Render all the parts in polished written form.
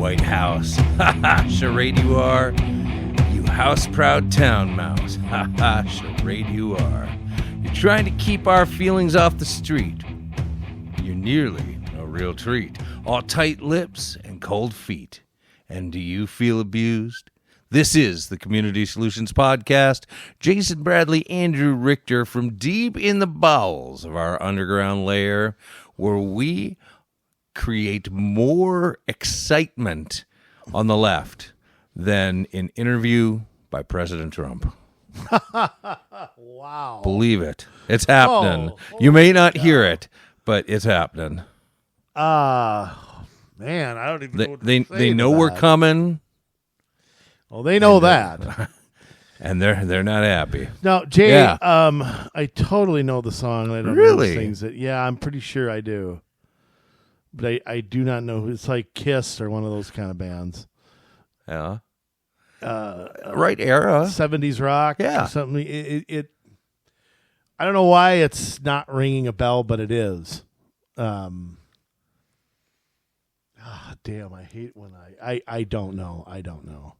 White House. Ha ha, charade you are. You house-proud town mouse. Ha ha, charade you are. You're trying to keep our feelings off the street. You're nearly a real treat. All tight lips and cold feet. And do you feel abused? This is the Community Solutions Podcast. Jason Bradley, Andrew Richter from deep in the bowels of our underground lair, where we create more excitement on the left than an interview by President Trump. Wow. Believe it. It's happening. You may not hear it, but it's happening. Man, I don't even know what to say They know to we're that. coming. Well, they know that. And they're not happy. Now, Jay, Yeah. I totally know the song. I don't Really? know things that. Yeah, I'm pretty sure I do. But I do not know who. It's like Kiss or one of those kind of bands. Yeah. Right era. 70s rock. Yeah. Or something. It I don't know why it's not ringing a bell, but it is. Damn, I hate when I don't know. I don't know.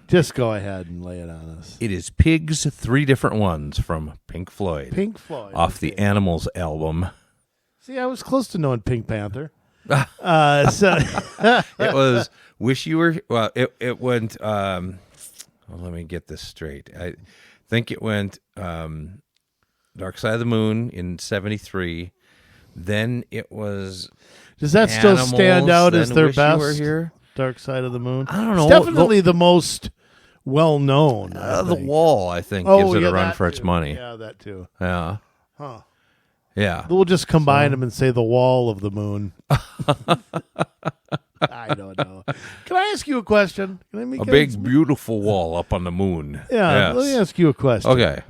Just go ahead and lay it on us. It is Pigs, 3 different ones from Pink Floyd. Pink Floyd. Off the Animals album. See, I was close to knowing Pink Panther. So It was Wish You Were... Well, it went... let me get this straight. I think it went Dark Side of the Moon in 73. Then it was... Does that still Animals, stand out as then their Wish You best? Were Here. Dark Side of the Moon. I don't know. It's definitely the most well known. The Wall, I think, gives it a run for its too. money. Yeah, that too. Yeah. Huh. Yeah. We'll just combine them and say the Wall of the Moon. I don't know. Can I ask you a question? Can I make A big, beautiful wall up on the moon. Yeah. Yes. Let me ask you a question. Okay.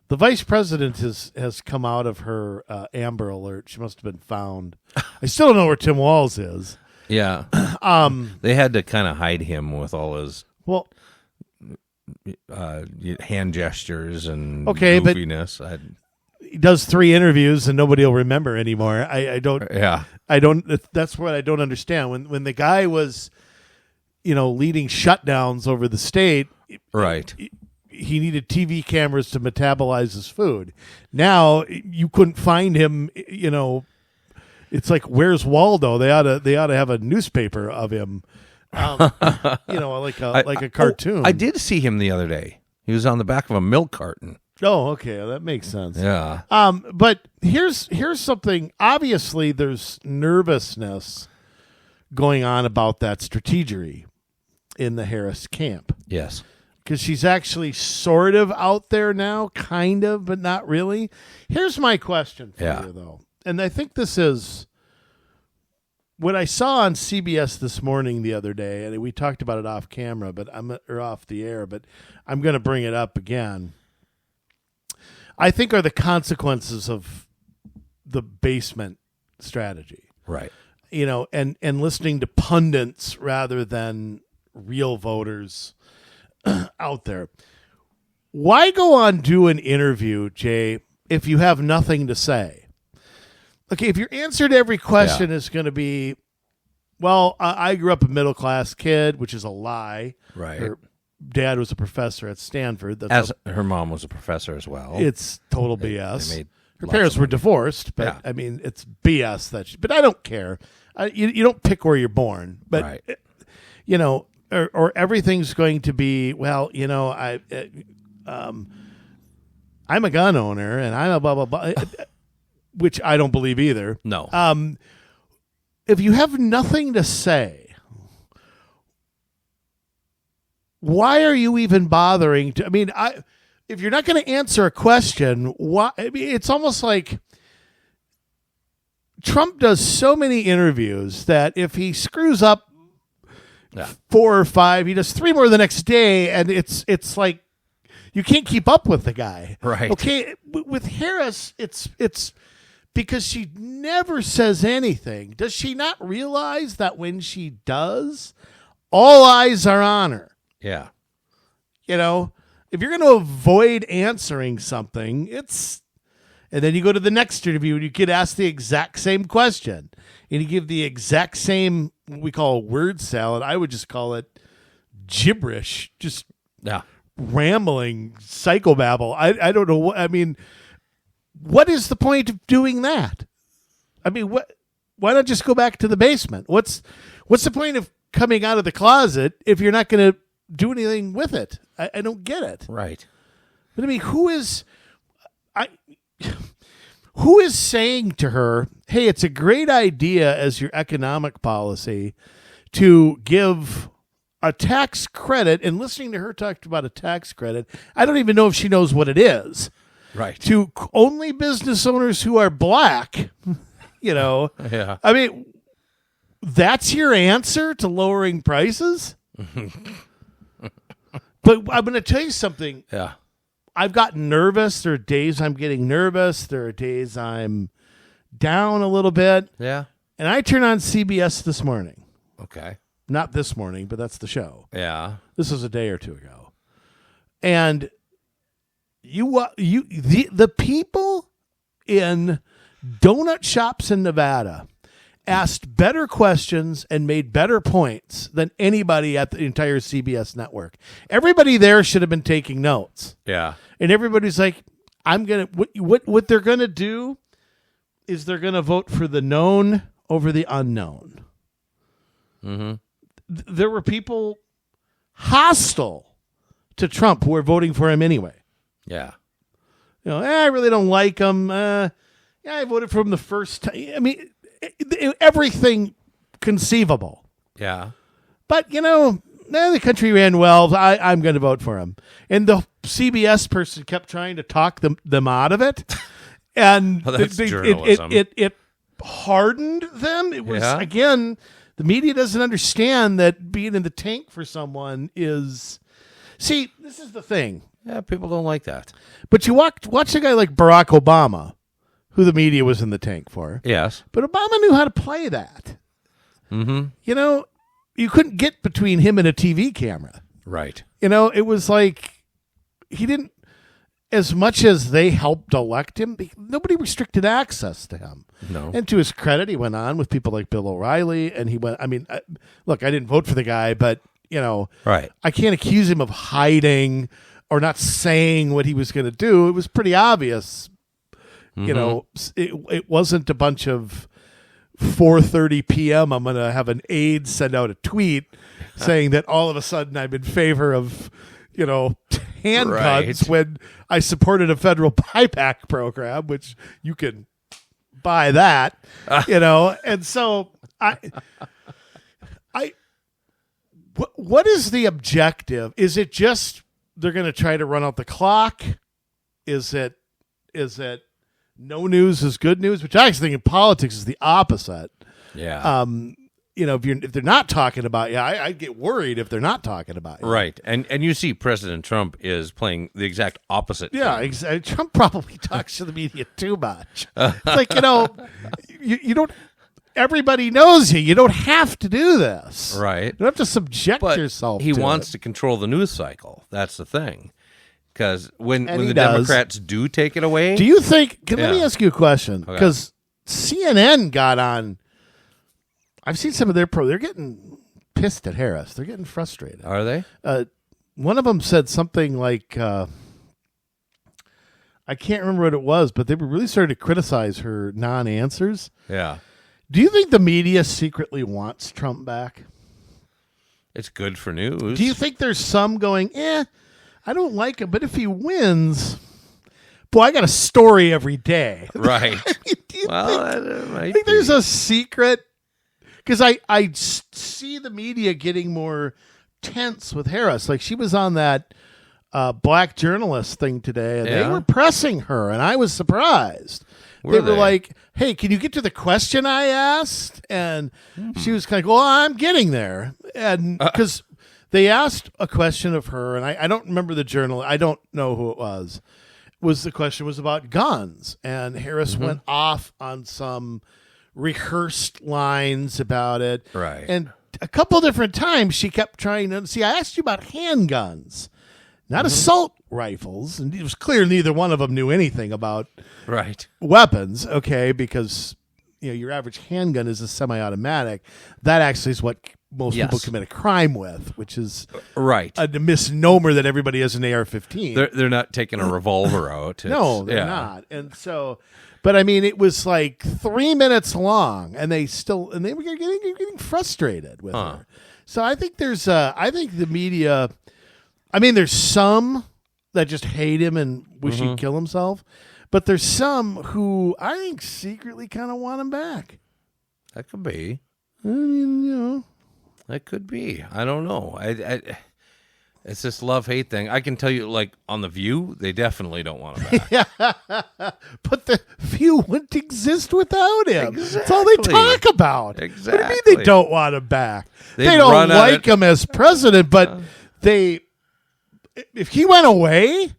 The vice president has come out of her Amber Alert. She must have been found. I still don't know where Tim Walz is. Yeah. They had to kind of hide him with all his hand gestures and goofiness. He does 3 interviews and nobody will remember anymore. I don't. Yeah. I don't. That's what I don't understand. When the guy was, leading shutdowns over the state, Right. He needed TV cameras to metabolize his food. Now you couldn't find him. It's like, where's Waldo? They ought to have a newspaper of him. Like a cartoon. I did see him the other day. He was on the back of a milk carton. Oh, okay, that makes sense. Yeah. But here's something. Obviously, there's nervousness going on about that strategery in the Harris camp. Yes. Because she's actually sort of out there now, kind of, but not really. Here's my question for you, though. And I think this is what I saw on CBS this morning the other day, and we talked about it off camera, or off the air, but I'm going to bring it up again. I think are the consequences of the basement strategy. Right. And listening to pundits rather than real voters out there. Why go on do an interview, Jay, if you have nothing to say? Okay, if your answer to every question is going to be, well, I grew up a middle-class kid, which is a lie. Right. Her dad was a professor at Stanford. Her mom was a professor as well. It's total BS. They made Her lots parents of were money. divorced, but I mean, it's BS but I don't care. You don't pick where you're born, but Right. Or everything's going to be, well, I'm a gun owner and I'm a blah blah blah, which I don't believe either. No. If you have nothing to say, why are you even bothering to? I mean, if you're not going to answer a question, why? I mean, it's almost like Trump does so many interviews that if he screws up 4 or 5, he does 3 more the next day, and it's like you can't keep up with the guy. Right. Okay. With Harris, it's because she never says anything. Does she not realize that when she does, all eyes are on her? Yeah. If you're going to avoid answering something, it's And then you go to the next interview and you get asked the exact same question. And you give the exact same, what we call word salad. I would just call it gibberish, just rambling psychobabble. I don't know what, I mean, what is the point of doing that? I mean, why not just go back to the basement? What's the point of coming out of the closet if you're not going to do anything with it? I don't get it. Right. But I mean, who is saying to her, hey, it's a great idea as your economic policy to give a tax credit, and listening to her talk about a tax credit, I don't even know if she knows what it is. Right. To only business owners who are black, Yeah. I mean, that's your answer to lowering prices? But I'm going to tell you something. Yeah. I've gotten nervous. There are days I'm getting nervous. There are days I'm down a little bit. Yeah. And I turn on CBS this morning. Okay. Not this morning, but that's the show. Yeah. This was a day or two ago. And the people in donut shops in Nevada asked better questions and made better points than anybody at the entire CBS network. Everybody there should have been taking notes. Yeah. And everybody's like, what they're going to do is they're going to vote for the known over the unknown. Mm-hmm. There were people hostile to Trump who were voting for him anyway. Yeah. I really don't like him. I voted for him the first time. I mean, everything conceivable. Yeah. But, the country ran well. I'm going to vote for him. And the CBS person kept trying to talk them out of it. And that's journalism. It hardened them. It was, again, the media doesn't understand that being in the tank for someone is... See, this is the thing. Yeah, people don't like that. But you watch a guy like Barack Obama, who the media was in the tank for. Yes. But Obama knew how to play that. Mm-hmm. You couldn't get between him and a TV camera. Right. It was like he didn't, as much as they helped elect him, nobody restricted access to him. No. And to his credit, he went on with people like Bill O'Reilly, and look, I didn't vote for the guy, but, right. I can't accuse him of hiding or not saying what he was going to do. It was pretty obvious. It wasn't a bunch of 4:30 p.m. I'm going to have an aide send out a tweet saying that all of a sudden I'm in favor of, handguns when I supported a federal buyback program, which you can buy that, And so what is the objective? Is it just they're going to try to run out the clock? Is it no news is good news? Which I actually think in politics is the opposite. Yeah. If they're not talking about you, I'd get worried if they're not talking about you. Right. And you see President Trump is playing the exact opposite. Yeah, exactly. Trump probably talks to the media too much. It's like, you don't, everybody knows you. You don't have to do this. Right. You don't have to subject yourself to he wants it. to control the news cycle. That's the thing. Because when the does. Democrats do take it away. Do you think, let me ask you a question. Because CNN got on, I've seen some of their they're getting pissed at Harris. They're getting frustrated. Are they? One of them said something like, I can't remember what it was, but they were really starting to criticize her non-answers. Yeah. Do you think the media secretly wants Trump back? It's good for news. Do you think there's some going, I don't like him, but if he wins, boy, I got a story every day. Right. I think there's a secret? Because I see the media getting more tense with Harris. Like she was on that black journalist thing today, and they were pressing her, and I was surprised. They were like, hey, can you get to the question I asked? And she was kind of like, well, I'm getting there. And because they asked a question of her, and I don't remember the journalist. I don't know who it was. The question was about guns. And Harris went off on some rehearsed lines about it. Right. And a couple different times she kept trying to, I asked you about handguns, not assault rifles, and it was clear neither one of them knew anything about Right. weapons, okay, because your average handgun is a semi-automatic. That actually is what most people commit a crime with, which is right a misnomer that everybody has an AR-15. They're not taking a revolver out. No, they're not. And so, but I mean, it was like 3 minutes long, and they were getting frustrated with her. So I think I think the media, I mean, there's some that just hate him and wish he'd kill himself. But there's some who I think secretly kind of want him back. That could be. I mean, That could be. I don't know. It's this love-hate thing. I can tell you, like, on The View, they definitely don't want him back. But The View wouldn't exist without him. Exactly. That's all they talk about. Exactly. What do you mean they don't want him back? They'd they don't run out like him as president, but if he went away...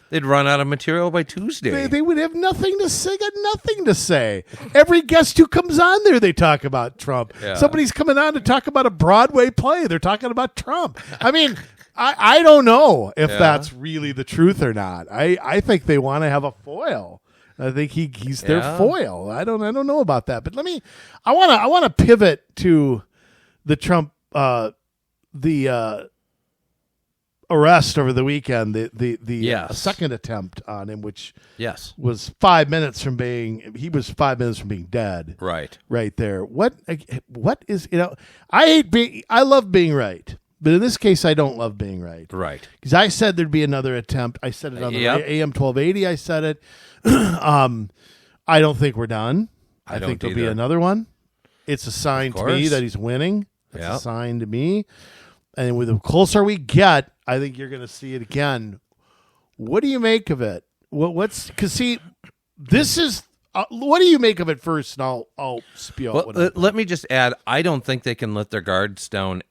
They'd run out of material by Tuesday. They would have nothing to say. Got nothing to say. Every guest who comes on there, they talk about Trump. Yeah. Somebody's coming on to talk about a Broadway play. They're talking about Trump. I mean, I don't know if that's really the truth or not. I think they want to have a foil. I think he's their foil. I don't know about that. But I want to pivot to the Trump arrest over the weekend, the second attempt on him, which was 5 minutes from being dead. Right there. What is, I love being right, but in this case I don't love being right. Because I said there'd be another attempt. I said it on the AM 1280. I said it. I don't think we're done. I think there'll be another one. It's a sign to me that he's winning. It's a sign to me. And with the closer we get, I think you're going to see it again. What do you make of it? This is. What do you make of it first? And I'll spiel. Well, let me just add. I don't think they can let their guards down,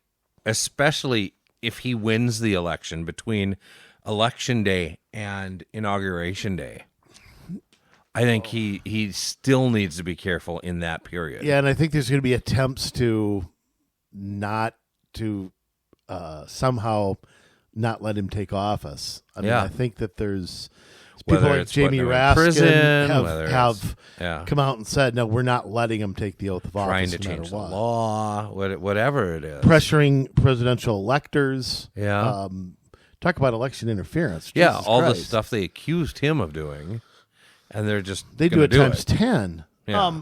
especially if he wins the election between Election Day and Inauguration Day. I think he still needs to be careful in that period. Yeah, and I think there's going to be attempts to somehow not let him take office. I mean, I think that there's people like Jamie Raskin have come out and said, no, we're not letting him take the oath of office. Trying to change the law, whatever it is. Pressuring presidential electors. Yeah. Talk about election interference. Yeah, Jesus all Christ. the stuff they accused him of doing, and they do it times 10. Yeah.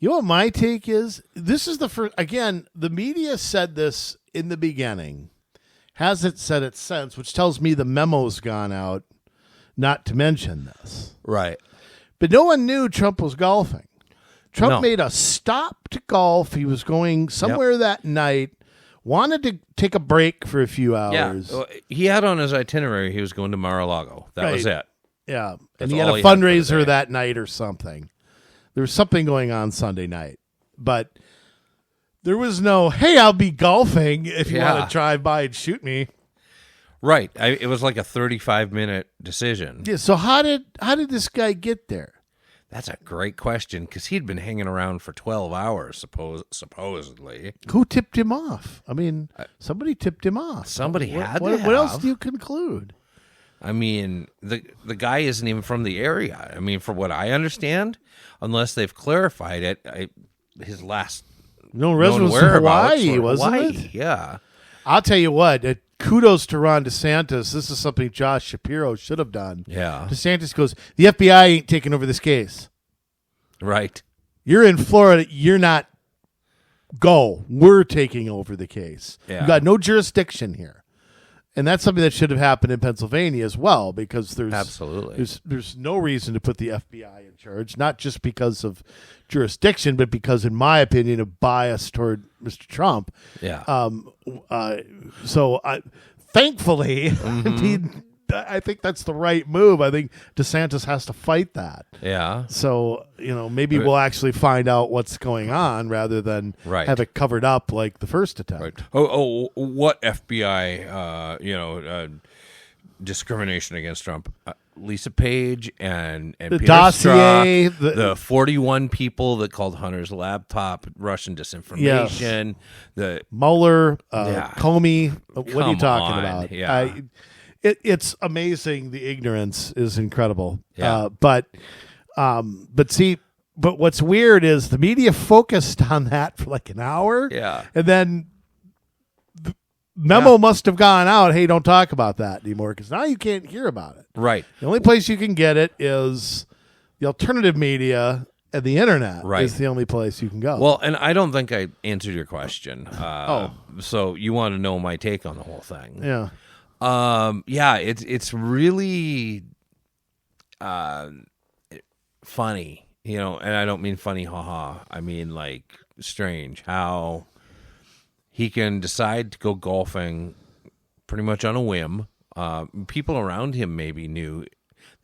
You know what my take is? This is the first, again, the media said this in the beginning. Hasn't said it since, which tells me the memo's gone out not to mention this. Right. But no one knew Trump was golfing. Trump made a stop to golf. He was going somewhere that night, wanted to take a break for a few hours. Yeah. He had on his itinerary he was going to Mar-a-Lago. That was it. Yeah. And he had a fundraiser that night or something. There was something going on Sunday night. But there was no, hey, I'll be golfing if you want to drive by and shoot me. Right. It was like a 35-minute decision. Yeah. So how did this guy get there? That's a great question, because he'd been hanging around for 12 hours, supposedly. Who tipped him off? I mean, somebody tipped him off. Somebody had to have. What else do you conclude? I mean, the guy isn't even from the area. I mean, for what I understand, unless they've clarified it, his last residence in Hawaii, wasn't it? Yeah. I'll tell you what, kudos to Ron DeSantis. This is something Josh Shapiro should have done. Yeah. DeSantis goes, the FBI ain't taking over this case. Right. You're in Florida. You're not. Go. We're taking over the case. Yeah. You got no jurisdiction here. And that's something that should have happened in Pennsylvania as well, because there's no reason to put the FBI in charge, not just because of jurisdiction, but because, in my opinion, of bias toward Mr. Trump. Yeah. Thankfully, I think that's the right move. I think DeSantis has to fight that. Yeah. So, maybe we'll actually find out what's going on rather than have it covered up like the first attempt. Right. Oh, what FBI, discrimination against Trump? Lisa Page and the Peter dossier, Strzok, the 41 people that called Hunter's laptop Russian disinformation, the Mueller, Comey. What are you talking about? Yeah. it's amazing. The ignorance is incredible. Yeah. But what's weird is the media focused on that for like an hour. Yeah. And then the memo must have gone out. Hey, don't talk about that anymore because now you can't hear about it. Right. The only place you can get it is the alternative media. And the internet is the only place you can go. Well, and I don't think I answered your question. So you want to know my take on the whole thing? Yeah. It's really funny, and I don't mean funny, haha. I mean like strange how he can decide to go golfing pretty much on a whim. People around him maybe knew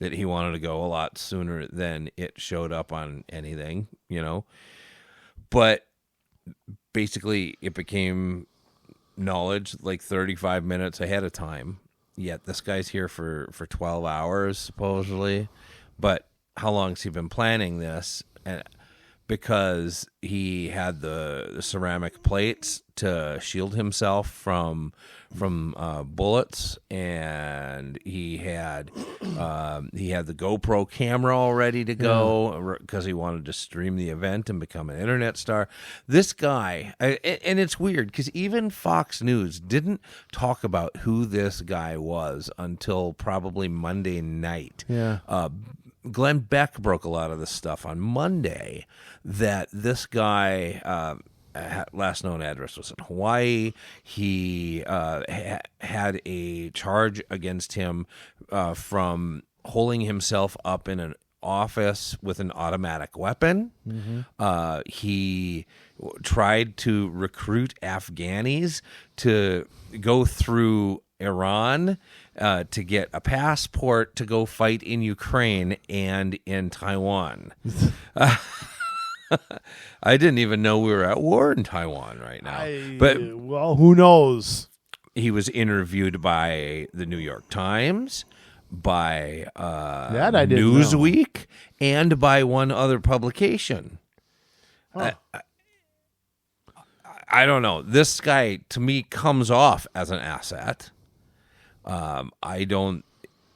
that he wanted to go a lot sooner than it showed up on anything, But basically it became knowledge like 35 minutes ahead of time. Yet this guy's here for 12 hours, supposedly. But how long has he been planning this? And because he had the ceramic plates to shield himself from bullets, and he had the GoPro camera all ready to go because he wanted to stream the event and become an internet star. This guy, and it's weird because even Fox News didn't talk about who this guy was until probably Monday night. Yeah. Glenn Beck broke a lot of this stuff on Monday, that this guy, last known address was in Hawaii. He had a charge against him from holding himself up in an office with an automatic weapon. Mm-hmm. He tried to recruit Afghans to go through Iran to get a passport to go fight in Ukraine and in Taiwan. I didn't even know we were at war in Taiwan right now. Well, who knows? He was interviewed by the New York Times, by that I didn't Newsweek, know. And by one other publication. Huh. I don't know. This guy, to me, comes off as an asset. I don't,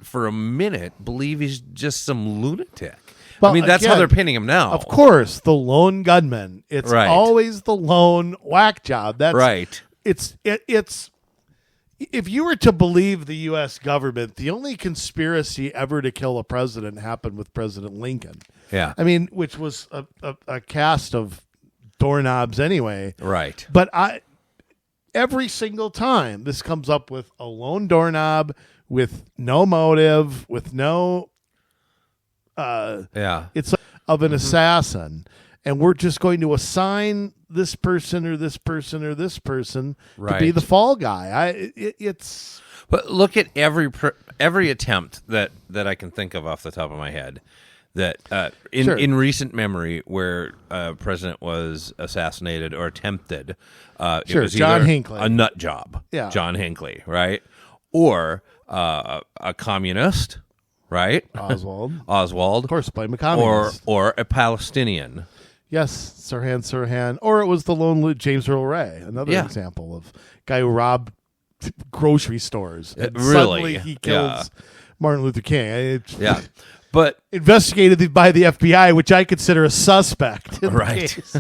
for a minute, believe he's just some lunatic. Well, I mean, that's how they're pinning him now. Of course, the lone gunman. It's always the lone whack job. That's right. It's if you were to believe the U.S. government, the only conspiracy ever to kill a president happened with President Lincoln. Yeah. I mean, which was a cast of doorknobs anyway. Right. But every single time this comes up with a lone doorknob with no motive, with no it's of an assassin, and we're just going to assign this person or this person or this person to be the fall guy. It's but look at every attempt that I can think of off the top of my head that in recent memory where a president was assassinated or attempted. It was John Hinckley, a nut job. Yeah, John Hinckley, right, or a communist. Right, Oswald, of course, blame a communist, or a Palestinian. Yes, Sirhan, or it was the lone James Earl Ray, another example of guy who robbed grocery stores. And suddenly he kills Martin Luther King. But investigated by the FBI, which I consider a suspect. In the case.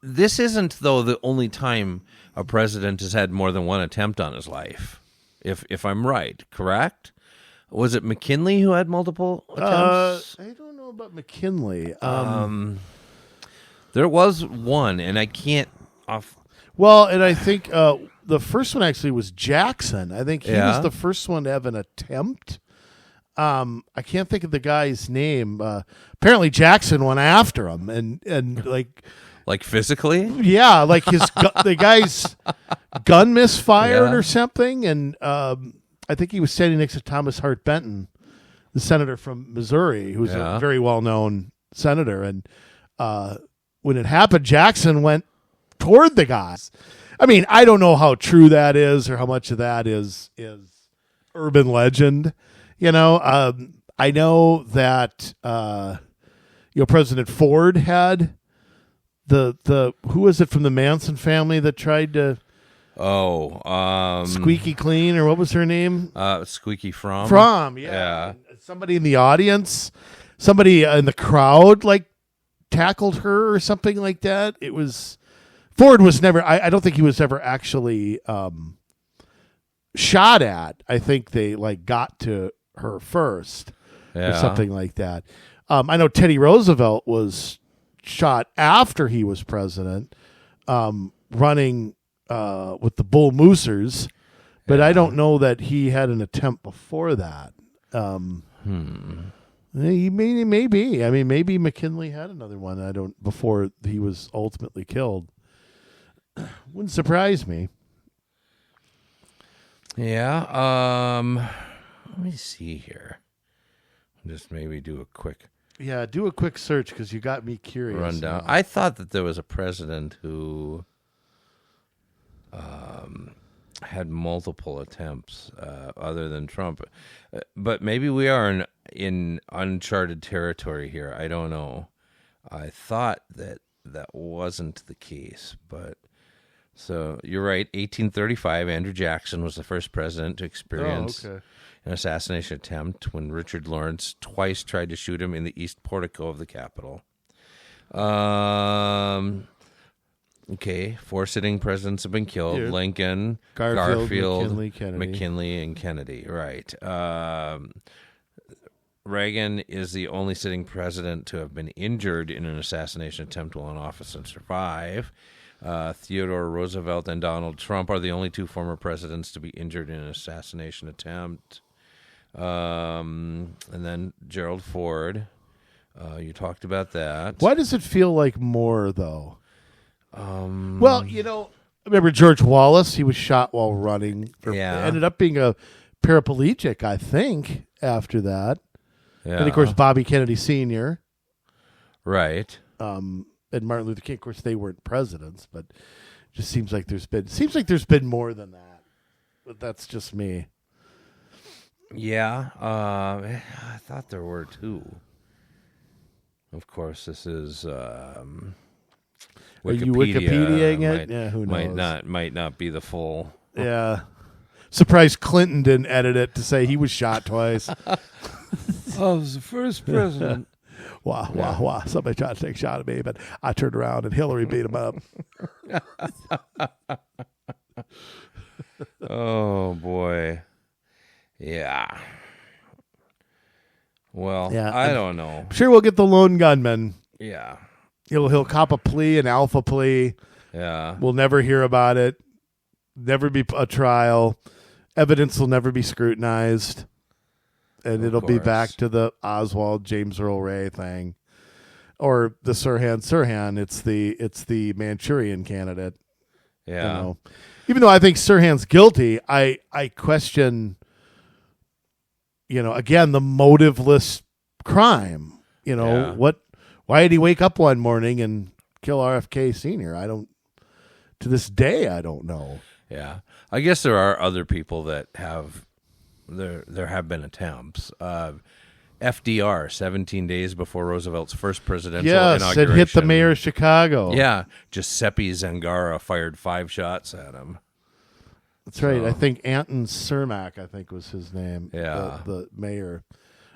This isn't, though, the only time a president has had more than one attempt on his life. If I'm right, correct? Was it McKinley who had multiple attempts? I don't know about McKinley. There was one, and I can't Well, and I think the first one actually was Jackson. I think he was the first one to have an attempt. I can't think of the guy's name. Apparently, Jackson went after him, and like physically? Yeah, like the guy's gun misfired or something, and I think he was standing next to Thomas Hart Benton, the senator from Missouri, who's a very well-known senator. And when it happened, Jackson went toward the guys. I mean, I don't know how true that is or how much of that is urban legend. I know that President Ford had the who was it from the Manson family that tried to Squeaky Clean, or what was her name? Squeaky Fromm. Fromm, yeah. Somebody in the audience, somebody in the crowd, like, tackled her or something like that. It was... Ford was never... I don't think he was ever actually shot at. I think they, like, got to her first or something like that. I know Teddy Roosevelt was shot after he was president, running with the Bull Moosers, but I don't know that he had an attempt before that. He may be. I mean, maybe McKinley had another one. Before he was ultimately killed. Wouldn't surprise me. Yeah. Let me see here. Just maybe do a quick. Yeah, do a quick search because you got me curious. Rundown. I thought that there was a president who had multiple attempts other than Trump. But maybe we are in uncharted territory here. I don't know. I thought that wasn't the case. But so you're right. 1835, Andrew Jackson was the first president to experience an assassination attempt when Richard Lawrence twice tried to shoot him in the east portico of the Capitol. Okay, 4 sitting presidents have been killed. Here. Lincoln, Garfield, McKinley, and Kennedy. Right. Reagan is the only sitting president to have been injured in an assassination attempt while in office and survive. Theodore Roosevelt and Donald Trump are the only 2 former presidents to be injured in an assassination attempt. And then Gerald Ford. You talked about that. Why does it feel like more, though? Well, remember George Wallace? He was shot while running. Ended up being a paraplegic, I think, after that. Yeah. And, of course, Bobby Kennedy Sr. Right. And Martin Luther King. Of course, they weren't presidents, but it just seems like there's been more than that. But that's just me. Yeah. I thought there were 2. Of course, this is... Are you Wikipediaing it? Yeah, who knows? Might not be the full. Yeah. Surprised Clinton didn't edit it to say he was shot twice. I was the first president. Wow. Somebody tried to take a shot at me, but I turned around and Hillary beat him up. Oh, boy. Yeah. Well, yeah, I don't know. I'm sure we'll get the lone gunman. Yeah. He'll cop a plea, an alpha plea. Yeah. We'll never hear about it. Never be a trial. Evidence will never be scrutinized. And it'll be back to the Oswald James Earl Ray thing. Or the Sirhan. It's the Manchurian candidate. Yeah. Even though I think Sirhan's guilty, I question, again, the motiveless crime. Why did he wake up one morning and kill RFK Sr.? To this day, I don't know. Yeah. I guess there are other people that have, there have been attempts. FDR, 17 days before Roosevelt's first presidential inauguration. Had hit the mayor of Chicago. Yeah. Giuseppe Zangara fired 5 shots at him. That's right. I think Anton Cermak, was his name. Yeah. The mayor.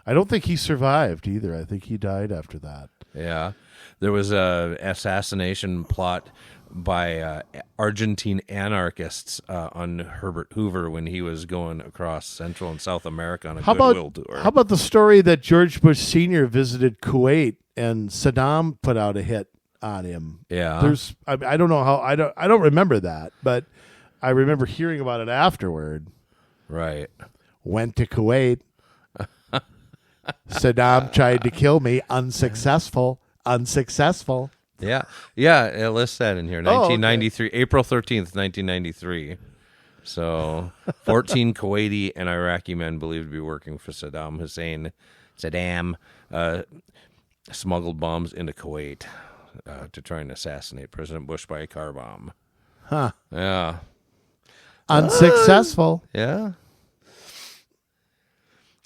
I don't think he survived either. I think he died after that. Yeah. There was a assassination plot by Argentine anarchists on Herbert Hoover when he was going across Central and South America on a goodwill tour. How about the story that George Bush Sr. visited Kuwait and Saddam put out a hit on him? Yeah. I don't know how. I don't remember that, but I remember hearing about it afterward. Right. Went to Kuwait. Saddam tried to kill me. Unsuccessful. Yeah. It lists that in here. 1993, April 13th, 1993. So 14 Kuwaiti and Iraqi men believed to be working for Saddam Hussein. Saddam smuggled bombs into Kuwait to try and assassinate President Bush by a car bomb. Huh. Yeah. Unsuccessful. Yeah.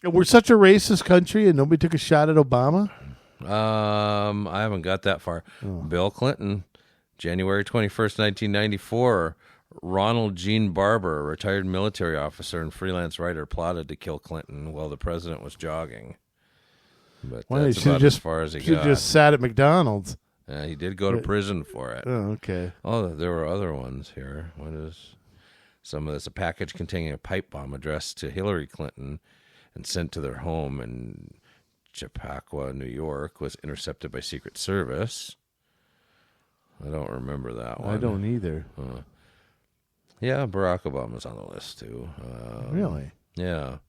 We're such a racist country and nobody took a shot at Obama? I haven't got that far. Bill Clinton, January 21st, 1994, Ronald Gene Barber, a retired military officer and freelance writer, plotted to kill Clinton while the president was jogging. But that's about as far as he got. He just sat at McDonald's. He did go to prison for it. Oh, okay. Oh, there were other ones here. What is some of this? A package containing a pipe bomb addressed to Hillary Clinton and sent to their home in Chappaqua, New York, was intercepted by Secret Service. I don't remember that one. I don't either. Yeah, Barack Obama's on the list, too. Really? Yeah.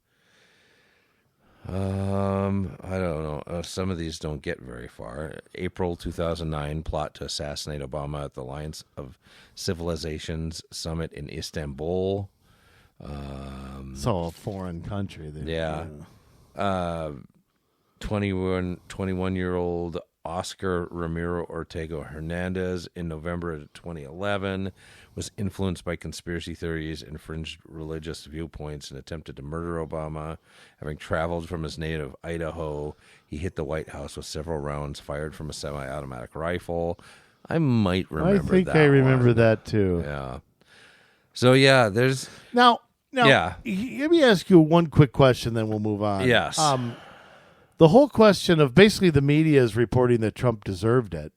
I don't know. Some of these don't get very far. April 2009, plot to assassinate Obama at the Alliance of Civilizations Summit in Istanbul. It's all a foreign country. Yeah. 21-year-old Oscar Ramiro Ortega Hernandez in November of 2011 was influenced by conspiracy theories and fringe religious viewpoints and attempted to murder Obama. Having traveled from his native Idaho, he hit the White House with several rounds fired from a semi-automatic rifle. I might remember that. I think I remember that too. Yeah. So, yeah, there's... Now, yeah. Let me ask you one quick question, then we'll move on. Yes. The whole question of basically the media is reporting that Trump deserved it.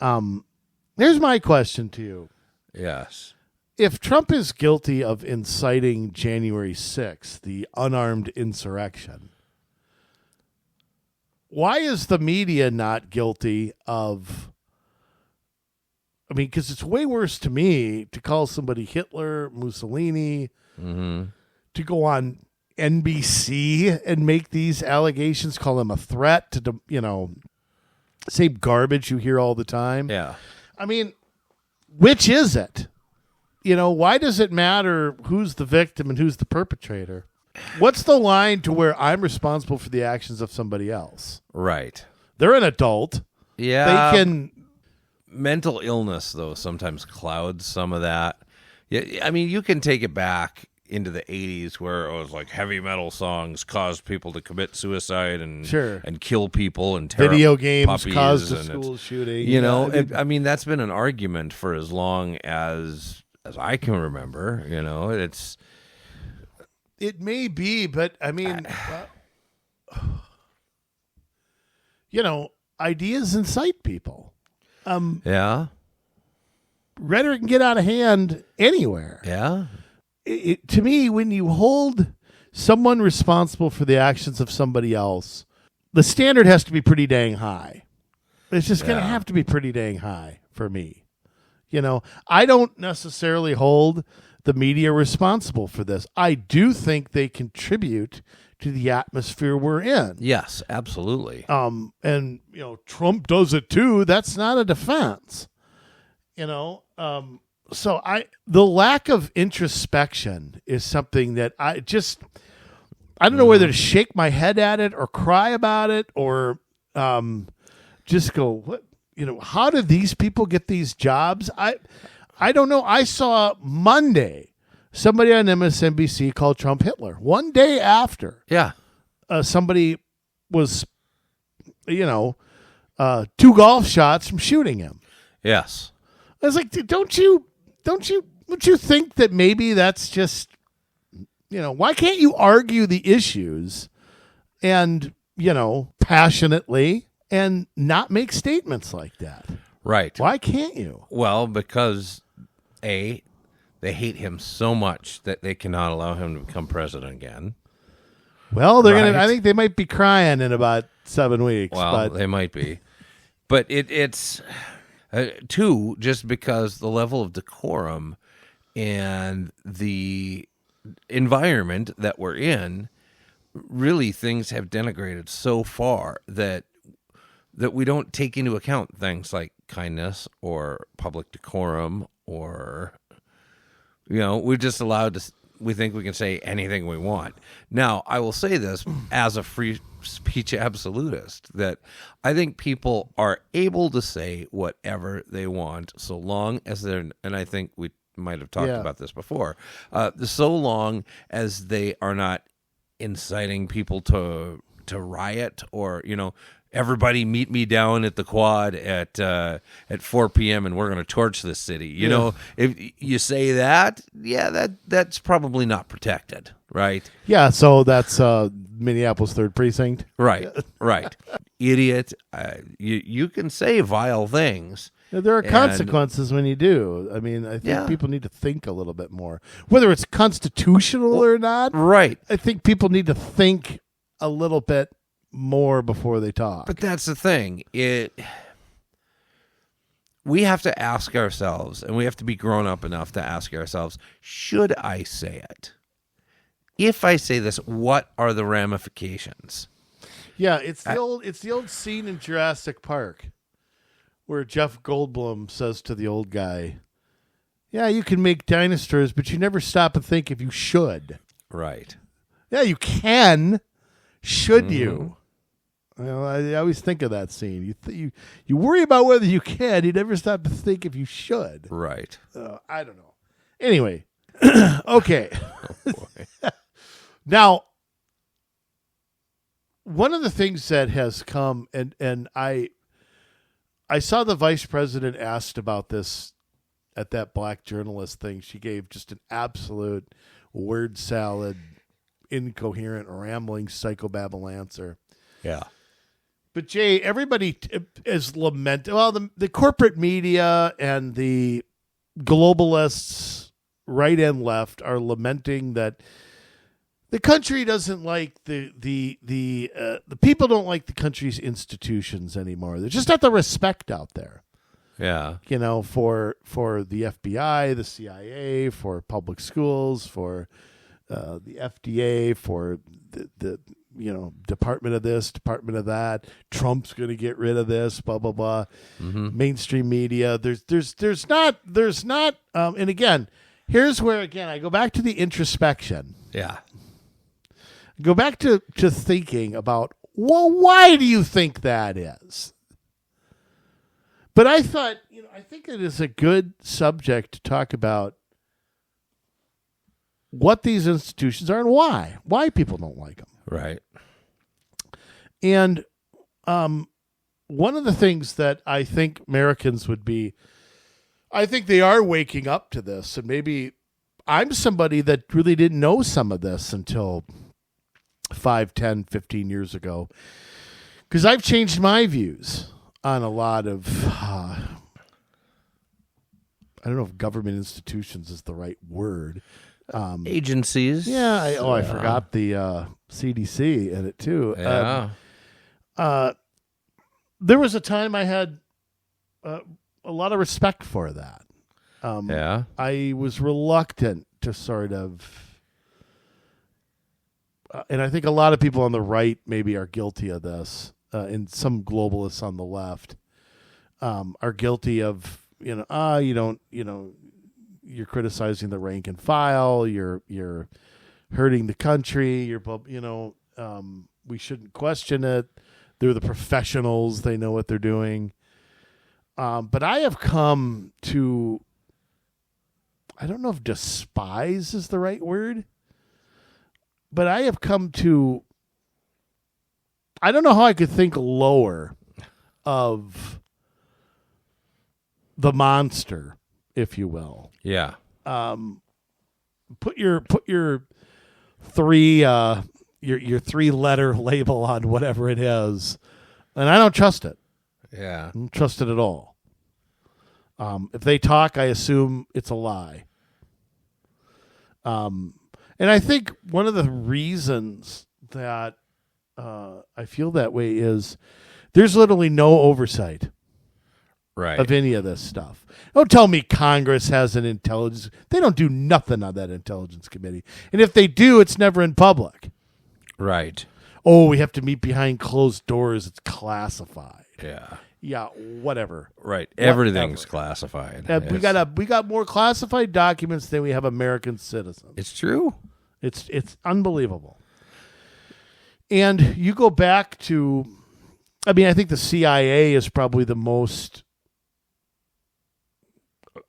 Here's my question to you. Yes. If Trump is guilty of inciting January 6th, the unarmed insurrection, why is the media not guilty of... I mean, because it's way worse to me to call somebody Hitler, Mussolini, to go on NBC and make these allegations, call them a threat to, same garbage you hear all the time. Yeah. I mean, which is it? Why does it matter who's the victim and who's the perpetrator? What's the line to where I'm responsible for the actions of somebody else? Right. They're an adult. Yeah. They can... Mental illness, though, sometimes clouds some of that. Yeah, I mean, you can take it back into the 80s where it was like heavy metal songs caused people to commit suicide and kill people, and tear video up games puppies caused a school shooting. I mean, that's been an argument for as long as I can remember. It may be, but I mean, ideas incite people. Yeah. Rhetoric can get out of hand anywhere. Yeah. To me, when you hold someone responsible for the actions of somebody else, the standard has to be pretty dang high. It's just going to have to be pretty dang high for me. I don't necessarily hold the media responsible for this. I do think they contribute to the atmosphere we're in. Yes, absolutely. And Trump does it too. That's not a defense. So the lack of introspection is something that I don't know whether to shake my head at it or cry about it or just go, what, how did these people get these jobs? I don't know. I saw Monday somebody on MSNBC called Trump Hitler. One day after, somebody was, 2 golf shots from shooting him. Yes, I was like, don't you think that maybe that's just, why can't you argue the issues and passionately and not make statements like that? Right. Why can't you? Well, because they hate him so much that they cannot allow him to become president again. Well, they're gonna. I think they might be crying in about 7 weeks. Well, they might be, but it's two, just because the level of decorum and the environment that we're in, really things have denigrated so far that we don't take into account things like kindness or public decorum or. We're just allowed to, we think we can say anything we want. Now, I will say this as a free speech absolutist, that I think people are able to say whatever they want so long as they're, and I think we might have talked about this before, so long as they are not inciting people to riot or, everybody meet me down at the quad at 4 p.m. and we're going to torch this city. You know, if you say that, that's probably not protected, right? Yeah, so that's Minneapolis 3rd Precinct. Right. Idiot. You can say vile things. There are consequences when you do. I mean, I think people need to think a little bit more. Whether it's constitutional or not, right? I think people need to think a little bit more before they talk. But that's the thing. We have to ask ourselves, and we have to be grown up enough to ask ourselves, should I say it? If I say this, what are the ramifications? Yeah, it's the old scene in Jurassic Park where Jeff Goldblum says to the old guy, "Yeah, you can make dinosaurs, but you never stop and think if you should." Right. Yeah, you can. Should you? Well, I always think of that scene. You worry about whether you can. You never stop to think if you should. Right. I don't know. Anyway, okay. Oh, boy. Now, one of the things that has come, and I saw the vice president asked about this at that black journalist thing. She gave just an absolute word salad, incoherent, rambling, psychobabble answer. Yeah. But Jay, everybody is lamenting. Well, the corporate media and the globalists, right and left, are lamenting that the country doesn't like the people don't like the country's institutions anymore. There's just not the respect out there. Yeah. You know, for the FBI, the CIA, for public schools, for the FDA, for the Department of this, Department of that. Trump's going to get rid of this, blah blah blah. Mm-hmm. Mainstream media. There's not. And again, here's where I go back to the introspection. Yeah. Go back to thinking about, well, why do you think that is? But I thought, I think it is a good subject to talk about what these institutions are and why people don't like them. Right. And one of the things that I think Americans would be, I think they are waking up to this, and maybe I'm somebody that really didn't know some of this until 5, 10, 15 years ago, because I've changed my views on a lot of, I don't know if government institutions is the right word. Agencies. Yeah. I forgot the CDC in it too. Yeah. There was a time I had a lot of respect for that. Yeah. I was reluctant to sort of, and I think a lot of people on the right maybe are guilty of this, and some globalists on the left are guilty of, you're criticizing the rank and file, you're hurting the country, we shouldn't question it. They're the professionals, they know what they're doing. But I have come to, I don't know if despise is the right word, but I have come to, I don't know how I could think lower of the monster, if you will. Yeah. Put your three your 3-letter label on whatever it is, and I don't trust it. Yeah. I don't trust it at all. If they talk, I assume it's a lie. And I think one of the reasons that I feel that way is there's literally no oversight. Right. Of any of this stuff. Don't tell me Congress has an intelligence. They don't do nothing on that intelligence committee. And if they do, it's never in public. Right. Oh, we have to meet behind closed doors. It's classified. Yeah. Yeah, whatever. Right. Everything's classified. We got more classified documents than we have American citizens. It's true. It's unbelievable. And you go back to, I mean, I think the CIA is probably the most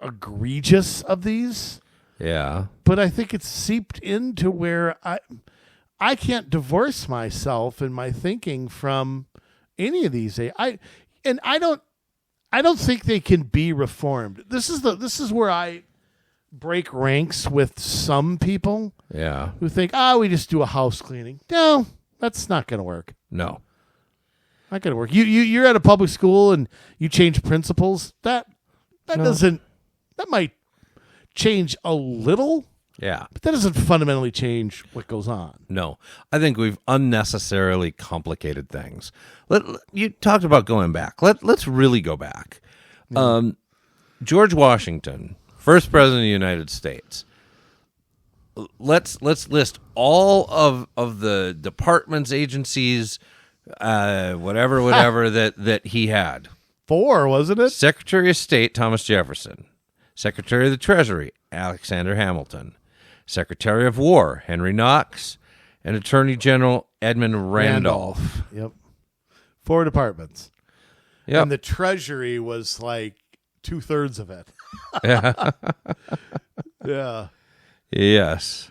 egregious of these. Yeah. But I think it's seeped into where I can't divorce myself in my thinking from any of these. I don't think they can be reformed. This is where I break ranks with some people. Yeah. Who think, we just do a house cleaning. No, that's not going to work. No. Not going to work. You're at a public school and you change principals. That might change a little. Yeah. But that doesn't fundamentally change what goes on. No. I think we've unnecessarily complicated things. You talked about going back. Let's really go back. George Washington, first president of the United States. Let's list all of the departments, agencies, whatever that he had. 4, wasn't it? Secretary of State Thomas Jefferson, Secretary of the Treasury Alexander Hamilton, Secretary of War Henry Knox, and Attorney General Edmund Randolph. Yep. 4 departments. Yep. And the Treasury was like 2/3 of it. Yeah. Yes.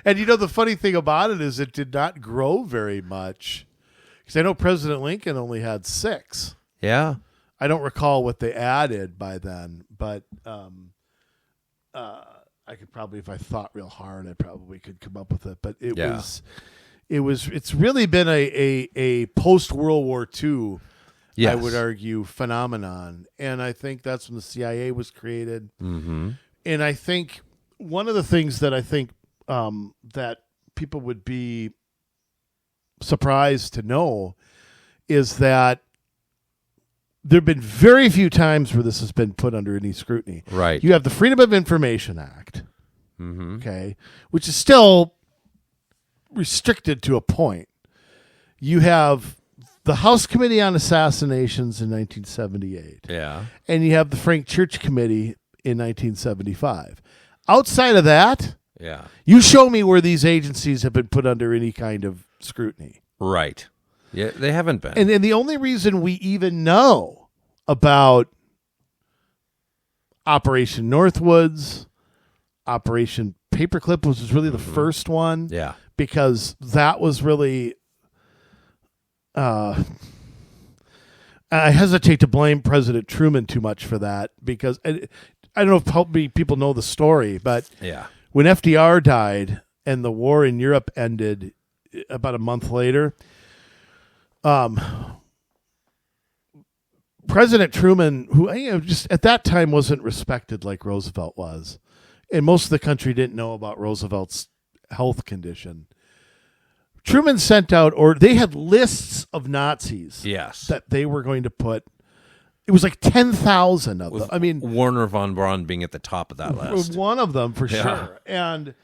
And the funny thing about it is it did not grow very much. Because I know President Lincoln only had 6. Yeah. I don't recall what they added by then, but I could probably, if I thought real hard, I probably could come up with it. But it's really been a post World War II, yes, I would argue, phenomenon. And I think that's when the CIA was created. Mm-hmm. And I think one of the things that I think that people would be surprised to know is that there have been very few times where this has been put under any scrutiny. Right. You have the Freedom of Information Act, mm-hmm, okay, which is still restricted to a point. You have the House Committee on Assassinations in 1978. Yeah. And you have the Frank Church Committee in 1975. Outside of that, yeah, you show me where these agencies have been put under any kind of scrutiny. Right. Yeah, they haven't been. And the only reason we even know about Operation Northwoods, Operation Paperclip, which was really the first one. Yeah. Because that was really... I hesitate to blame President Truman too much for that because I don't know if how many people know the story, but yeah, when FDR died and the war in Europe ended about a month later, President Truman, who just at that time wasn't respected like Roosevelt was, and most of the country didn't know about Roosevelt's health condition. Truman sent out, or they had lists of Nazis, yes, that they were going to put. It was like 10,000 of them. I mean, Werner von Braun being at the top of that list. One of them for sure. And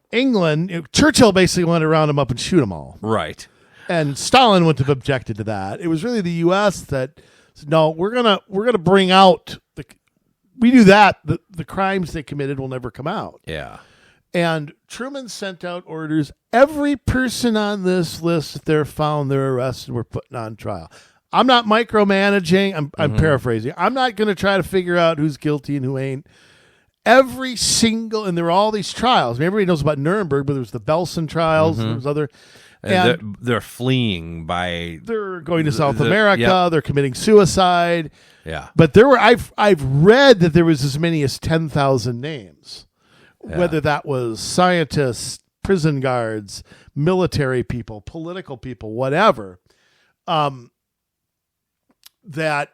England, Churchill basically went around them up and shoot them all. Right. And Stalin wouldn't have objected to that. It was really the U.S. that said, no, we're gonna bring out we do that. The crimes they committed will never come out. Yeah. And Truman sent out orders. Every person on this list, if they're found, they're arrested, we're putting on trial. I'm not micromanaging. I'm paraphrasing. I'm not going to try to figure out who's guilty and who ain't. Every single, and there were all these trials. I mean, everybody knows about Nuremberg, but there was the Belsen trials. And there was other. And they're fleeing by. They're going to South America. Yep. They're committing suicide. Yeah. But there were. I've read that there was as many as 10,000 names. Yeah. Whether that was scientists, prison guards, military people, political people, whatever. That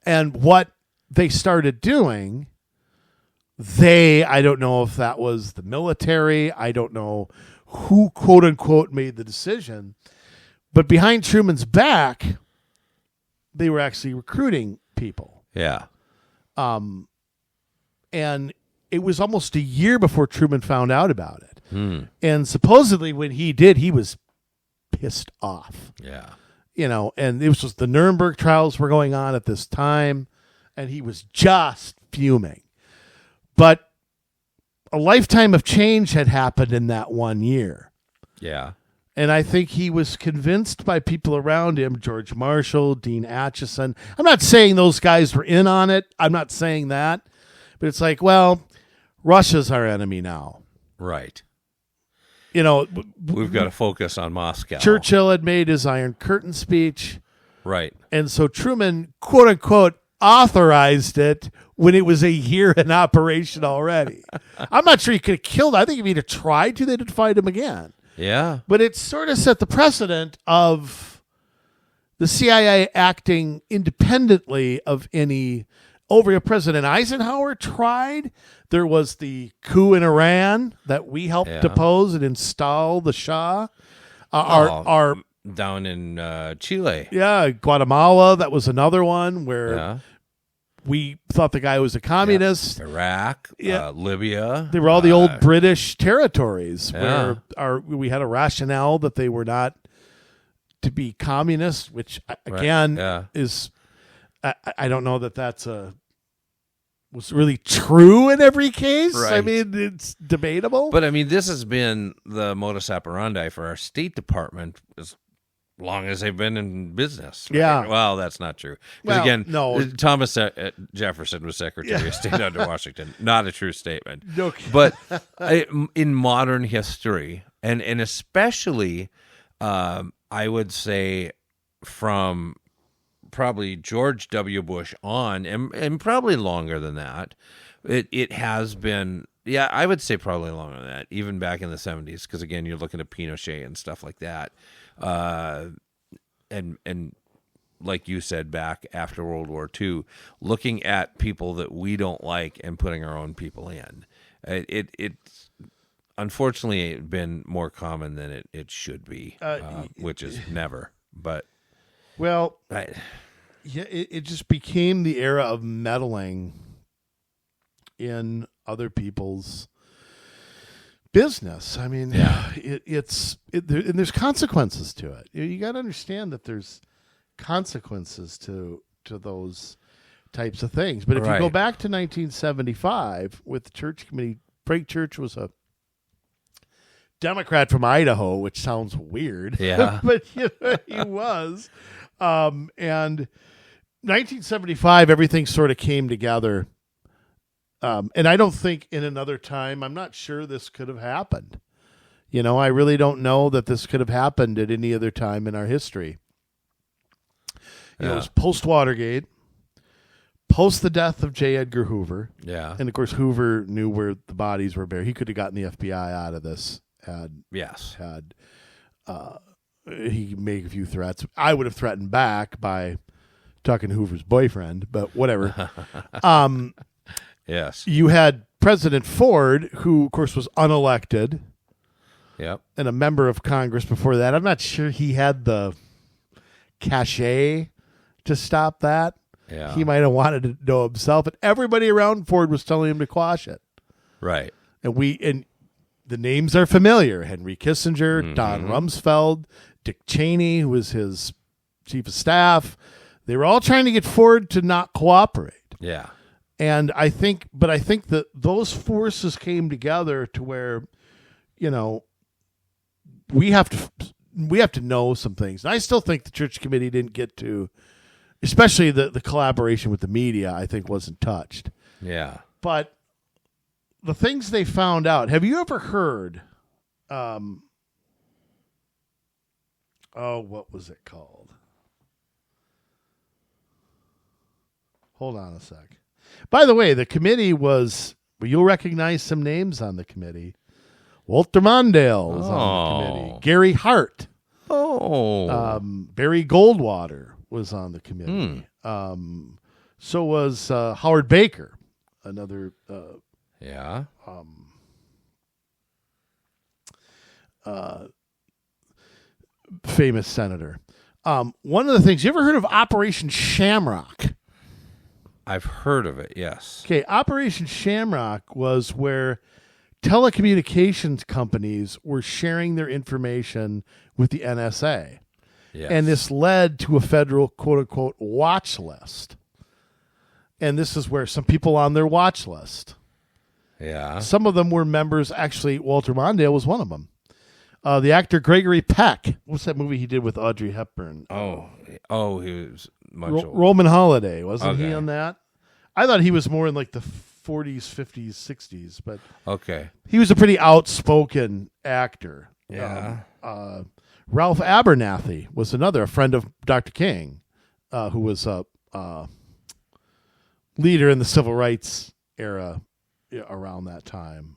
and what they started doing, I don't know if that was the military. I don't know who, quote unquote, made the decision. But behind Truman's back, they were actually recruiting people. Yeah. And it was almost a year before Truman found out about it. And supposedly when he did, he was pissed off. Yeah. And it was just the Nuremberg trials were going on at this time, and he was just fuming. But a lifetime of change had happened in that 1 year. Yeah. And I think he was convinced by people around him, George Marshall, Dean Acheson. I'm not saying those guys were in on it. I'm not saying that. But it's like, well, Russia's our enemy now. Right. we've got to focus on Moscow. Churchill had made his Iron Curtain speech. Right. And so Truman, quote unquote, authorized it when it was a year in operation already. I'm not sure he could have killed it. I think if he'd have tried to, they'd have fight him again. Yeah. But it sort of set the precedent of the CIA acting independently of any over. President Eisenhower tried. There was the coup in Iran that we helped depose and install the Shah. Our down in Chile. Yeah, Guatemala, that was another one where we thought the guy was a communist. Iraq, Libya. They were all the old British territories where we had a rationale that they were not to be communist, which, again, is... I don't know that that's was really true in every case. Right. I mean, it's debatable. But, I mean, this has been the modus operandi for our State Department as long as they've been in business. Right? Yeah. Well, that's not true. Because, again, Thomas Jefferson was Secretary of State under Washington. Not a true statement. Okay. But in modern history, and especially, I would say from probably George W. Bush on, and probably longer than that, it has been, I would say probably longer than that, even back in the 70s, because, again, you're looking at Pinochet and stuff like that. And like you said, back after World War II, looking at people that we don't like and putting our own people in. It's unfortunately been more common than it should be, which is never. But it just became the era of meddling in other people's business. I mean, and there's consequences to it. You got to understand that there's consequences to those types of things. But if you go back to 1975 with the Church Committee, Frank Church was a Democrat from Idaho, which sounds weird. Yeah. But he was. And 1975, everything sort of came together. And I don't think in another time, I'm not sure this could have happened. I really don't know that this could have happened at any other time in our history. It was post-Watergate, post the death of J. Edgar Hoover. Yeah. And, of course, Hoover knew where the bodies were buried. He could have gotten the FBI out of this. He made a few threats. I would have threatened back by talking to Hoover's boyfriend, but whatever. Yes. You had President Ford, who, of course, was unelected. Yep. And a member of Congress before that. I'm not sure he had the cachet to stop that. Yeah. He might have wanted to know himself, but everybody around Ford was telling him to quash it. Right. And the names are familiar. Henry Kissinger, Don Rumsfeld, Dick Cheney, who was his chief of staff. They were all trying to get Ford to not cooperate. Yeah. And I think that those forces came together to where, we have to know some things. And I still think the Church Committee didn't get to, especially the collaboration with the media, I think wasn't touched. Yeah. But the things they found out, have you ever heard, what was it called? Hold on a sec. By the way, the committee you'll recognize some names on the committee. Walter Mondale was on the committee. Gary Hart. Barry Goldwater was on the committee. So was Howard Baker, another famous senator. One of the things, you ever heard of Operation Shamrock? I've heard of it, yes. Okay, Operation Shamrock was where telecommunications companies were sharing their information with the NSA. Yes. And this led to a federal, quote-unquote, watch list. And this is where some people on their watch list. Yeah. Some of them were members. Actually, Walter Mondale was one of them. The actor Gregory Peck. What's that movie he did with Audrey Hepburn? He was much older. Roman Holiday. Wasn't he on that? I thought he was more in like the 40s, 50s, 60s, but Okay. he was a pretty outspoken actor. Yeah. Ralph Abernathy was another, a friend of Dr. King, who was a leader in the civil rights era around that time.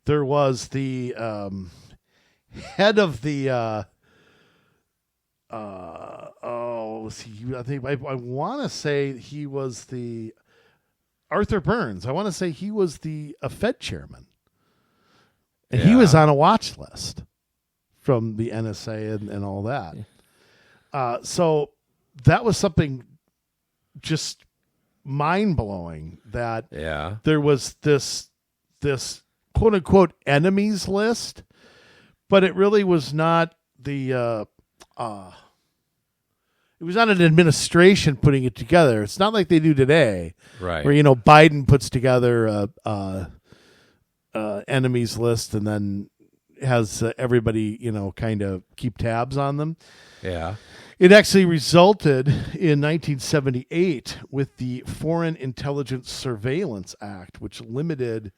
There was the head of the I want to say he was the Arthur Burns. I want to say he was the Fed chairman, and he was on a watch list from the NSA and all that. So that was something just mind-blowing that there was this quote-unquote enemies list, but it really was not it was not an administration putting it together. It's not like they do today, Right. where Biden puts together a enemies list and then has everybody kind of keep tabs on them. Yeah. It actually resulted in 1978 with the Foreign Intelligence Surveillance Act, which limited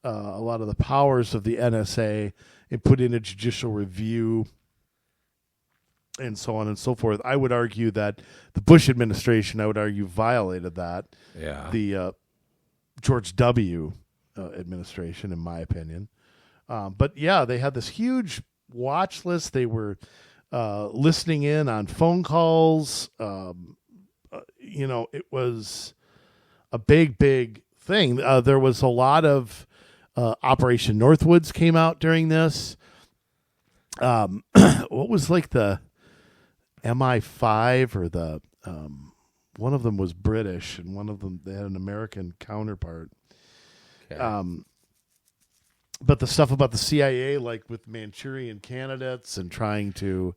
a lot of the powers of the NSA and put in a judicial review and so on and so forth. I would argue that the Bush administration, violated that. Yeah. The George W. Administration, in my opinion. But yeah, they had this huge watch list. They were listening in on phone calls. It was a big thing. There was a lot of Operation Northwoods came out during this. What was like the MI5 or the one of them was British and one of them they had an American counterpart. Okay. But the stuff about the CIA, like with Manchurian candidates and trying to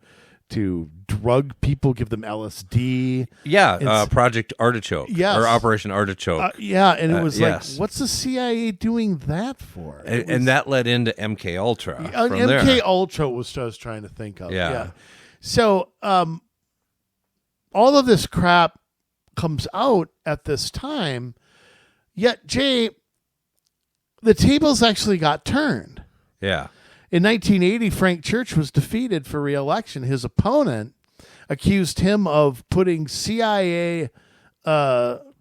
drug people, give them LSD. Yeah, Project Artichoke. Yes. Or Operation Artichoke. And it was yes. like, what's the CIA doing that for? And that led into MK Ultra. MK Ultra was what I was trying to think of. Yeah. So all of this crap comes out at this time, yet, Jay, the tables actually got turned. Yeah. In 1980, Frank Church was defeated for re-election. His opponent accused him of putting CIA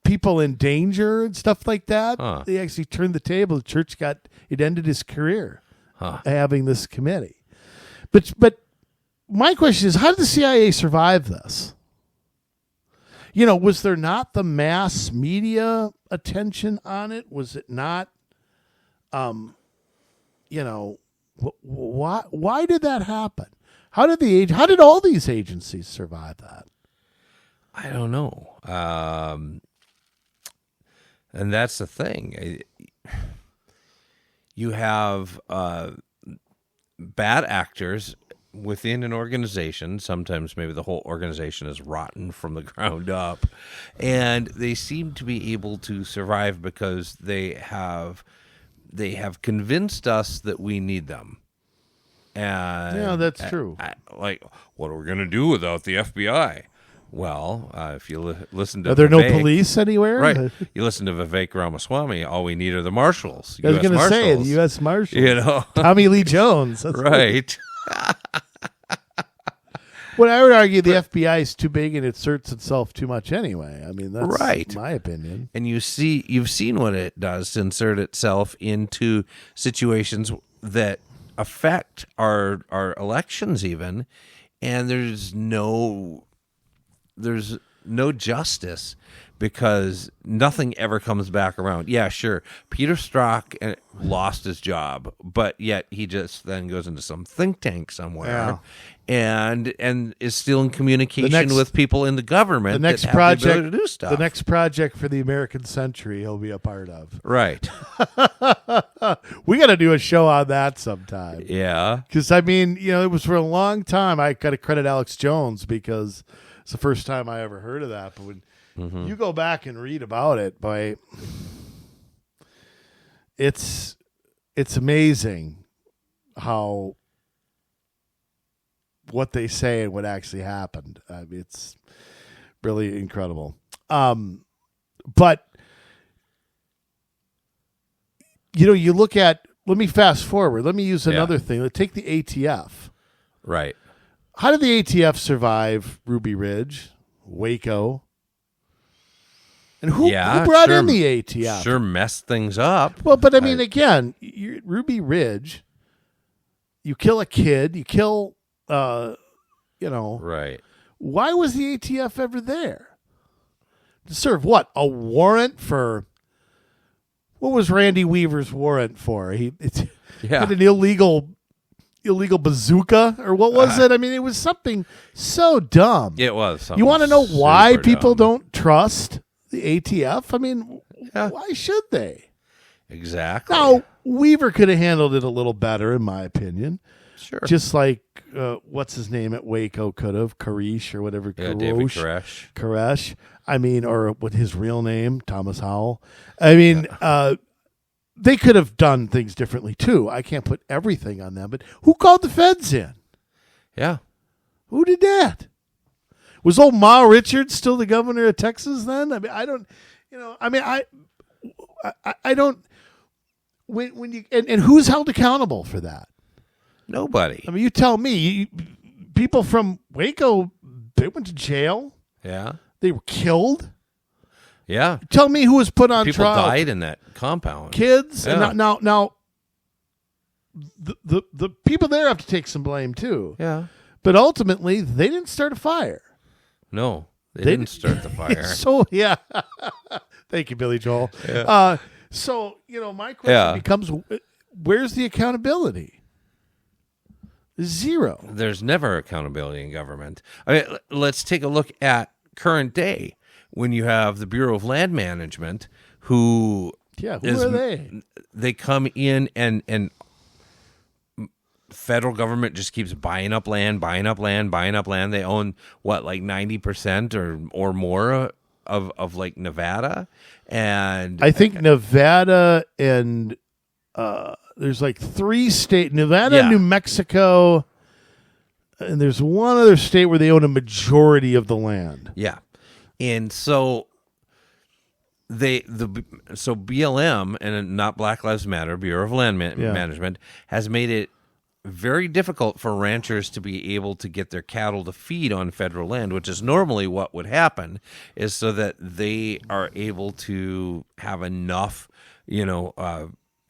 people in danger and stuff like that. Huh. They actually turned the table. Church it ended his career having this committee. But my question is, how did the CIA survive this? Was there not the mass media attention on it? Was it not, why did that happen? How did all these agencies survive that? I don't know. And that's the thing. You have bad actors within an organization. Sometimes maybe the whole organization is rotten from the ground up, and they seem to be able to survive because they have convinced us that we need them. And yeah, that's true. What are we going to do without the FBI? Well, if you listen to Are there Vivek, no police anywhere? Right. You listen to Vivek Ramaswamy, all we need are the marshals. I was going to say, the U.S. Marshals. Tommy Lee Jones. That's right. Well, I would argue the FBI is too big and it asserts itself too much anyway. I mean, that's my opinion. And you've seen what it does to insert itself into situations that affect our elections even, and there's no justice because nothing ever comes back around. Yeah, sure, Peter Strzok lost his job, but yet he just then goes into some think tank somewhere and is still in communication with people in the government. The next that have project the ability to do stuff. The next project for the American century he'll be a part of. Right. We got to do a show on that sometime. Yeah. Because, I mean, it was for a long time. I got to credit Alex Jones because it's the first time I ever heard of that. But when you go back and read about it, it's amazing how what they say and what actually happened. It's really incredible. But you look at, let me fast forward. Let me use another thing. Let's take the ATF. Right. How did the ATF survive Ruby Ridge, Waco? And who brought in the ATF? Sure messed things up. Well, but I mean, again, Ruby Ridge, you kill a kid, you kill, Right. Why was the ATF ever there? To serve what? A warrant for... What was Randy Weaver's warrant for? He had an illegal bazooka, or what was it? I mean, it was something so dumb. It was. You want to know why people don't trust the ATF? I mean, why should they? Exactly. Now, Weaver could have handled it a little better, in my opinion. Sure. Just like, what's his name at Waco could have, Koresh or whatever. Yeah, David Koresh. Koresh. I mean, or what his real name, Thomas Howell. I mean, they could have done things differently too. I can't put everything on them, but who called the feds in? Yeah. Who did that? Was old Ma Richards still the governor of Texas then? I mean, I don't, I don't, when you, and who's held accountable for that? Nobody. I mean, you tell me, people from Waco, they went to jail. Yeah. They were killed. Yeah. Tell me who was put on People trial. died in that compound. Kids. Yeah. And now the people there have to take some blame too. Yeah. But ultimately, they didn't start a fire. No, they didn't start the fire. So, yeah. Thank you, Billy Joel. Yeah. So, my question becomes, where's the accountability? Zero. There's never accountability in government. I mean, let's take a look at current day when you have the Bureau of Land Management who are they? They come in and federal government just keeps buying up land. They own like 90% or more of like Nevada, and I think Nevada and there's like 3 states, Nevada, New Mexico, and there's one other state where they own a majority of the land. Yeah. And so BLM, and not Black Lives Matter, Bureau of Land Management, has made it very difficult for ranchers to be able to get their cattle to feed on federal land, which is normally what would happen, is so that they are able to have enough,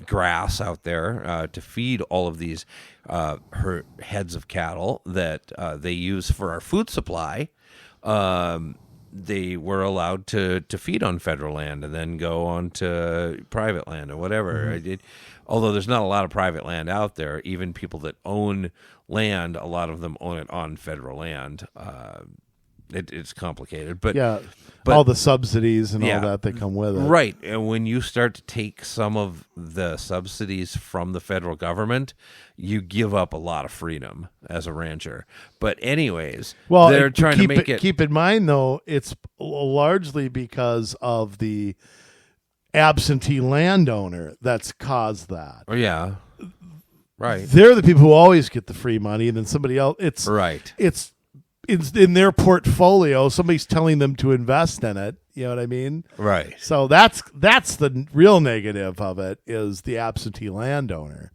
grass out there to feed all of these heads of cattle that they use for our food supply. They were allowed to feed on federal land and then go on to private land or whatever. Mm-hmm. Although there's not a lot of private land out there, even people that own land, a lot of them own it on federal land. It's complicated, but all the subsidies and all that come with it. Right. And when you start to take some of the subsidies from the federal government, you give up a lot of freedom as a rancher. But anyways, they're trying to make it... Keep in mind, though, it's largely because of the absentee landowner that's caused that. Oh, yeah. Right. They're the people who always get the free money, and then somebody else... It's in their portfolio. Somebody's telling them to invest in it. You know what I mean? Right. So that's the real negative of it, is the absentee landowner.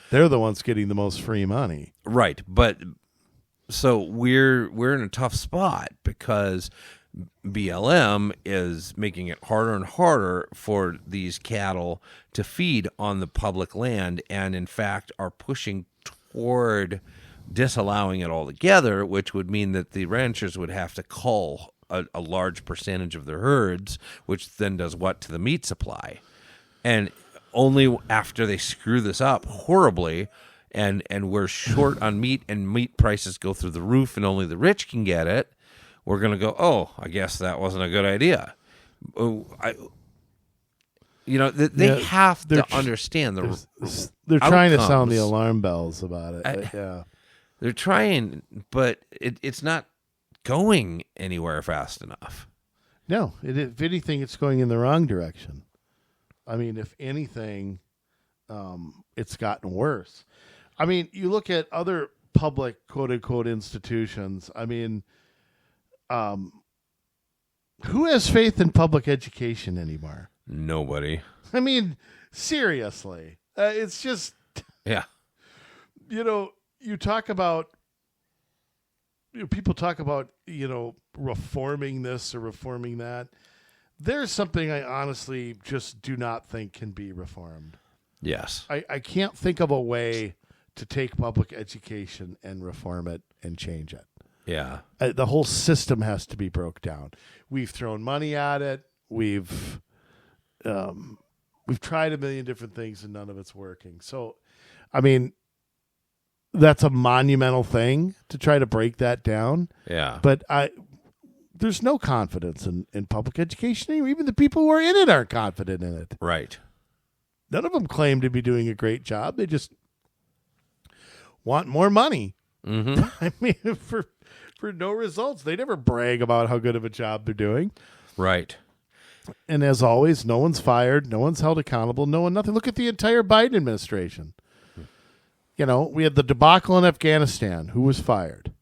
They're the ones getting the most free money. Right. But so we're in a tough spot because BLM is making it harder and harder for these cattle to feed on the public land, and in fact are pushing toward disallowing it altogether, which would mean that the ranchers would have to cull a large percentage of their herds, which then does what to the meat supply. And only after they screw this up horribly and we're short on meat and meat prices go through the roof and only the rich can get it, we're going to go, oh, I guess that wasn't a good idea. They have to understand they're trying to sound the alarm bells about it. They're trying, but it's not going anywhere fast enough. No, if anything, it's going in the wrong direction. I mean, if anything, it's gotten worse. I mean, you look at other public, quote-unquote, institutions. I mean, who has faith in public education anymore? Nobody. I mean, seriously. It's just, Yeah. You talk about, people talk about, reforming this or reforming that. There's something I honestly just do not think can be reformed. Yes. I can't think of a way to take public education and reform it and change it. Yeah. The whole system has to be broke down. We've thrown money at it. We've tried a million different things and none of it's working. So, I mean, that's a monumental thing to try to break that down. Yeah. But there's no confidence in public education. Even the people who are in it aren't confident in it. Right. None of them claim to be doing a great job. They just want more money. Mm-hmm. I mean, for no results. They never brag about how good of a job they're doing. Right. And as always, no one's fired. No one's held accountable. No one, nothing. Look at the entire Biden administration. We had the debacle in Afghanistan. Who was fired?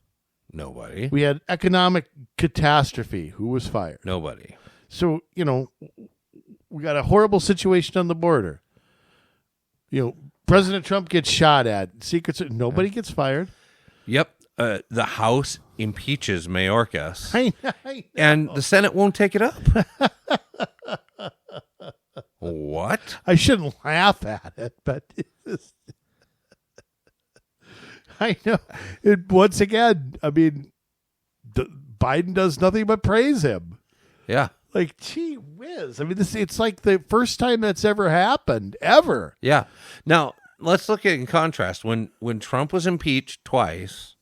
Nobody. We had economic catastrophe. Who was fired? Nobody. So, we got a horrible situation on the border. President Trump gets shot at. Nobody gets fired. Yep. The House impeaches Mayorkas. I know. And the Senate won't take it up. What? I shouldn't laugh at it, but I know. Once again, I mean, Biden does nothing but praise him. Yeah. Like, gee whiz. I mean, it's like the first time that's ever happened, ever. Yeah. Now, let's look at it in contrast. When Trump was impeached twice,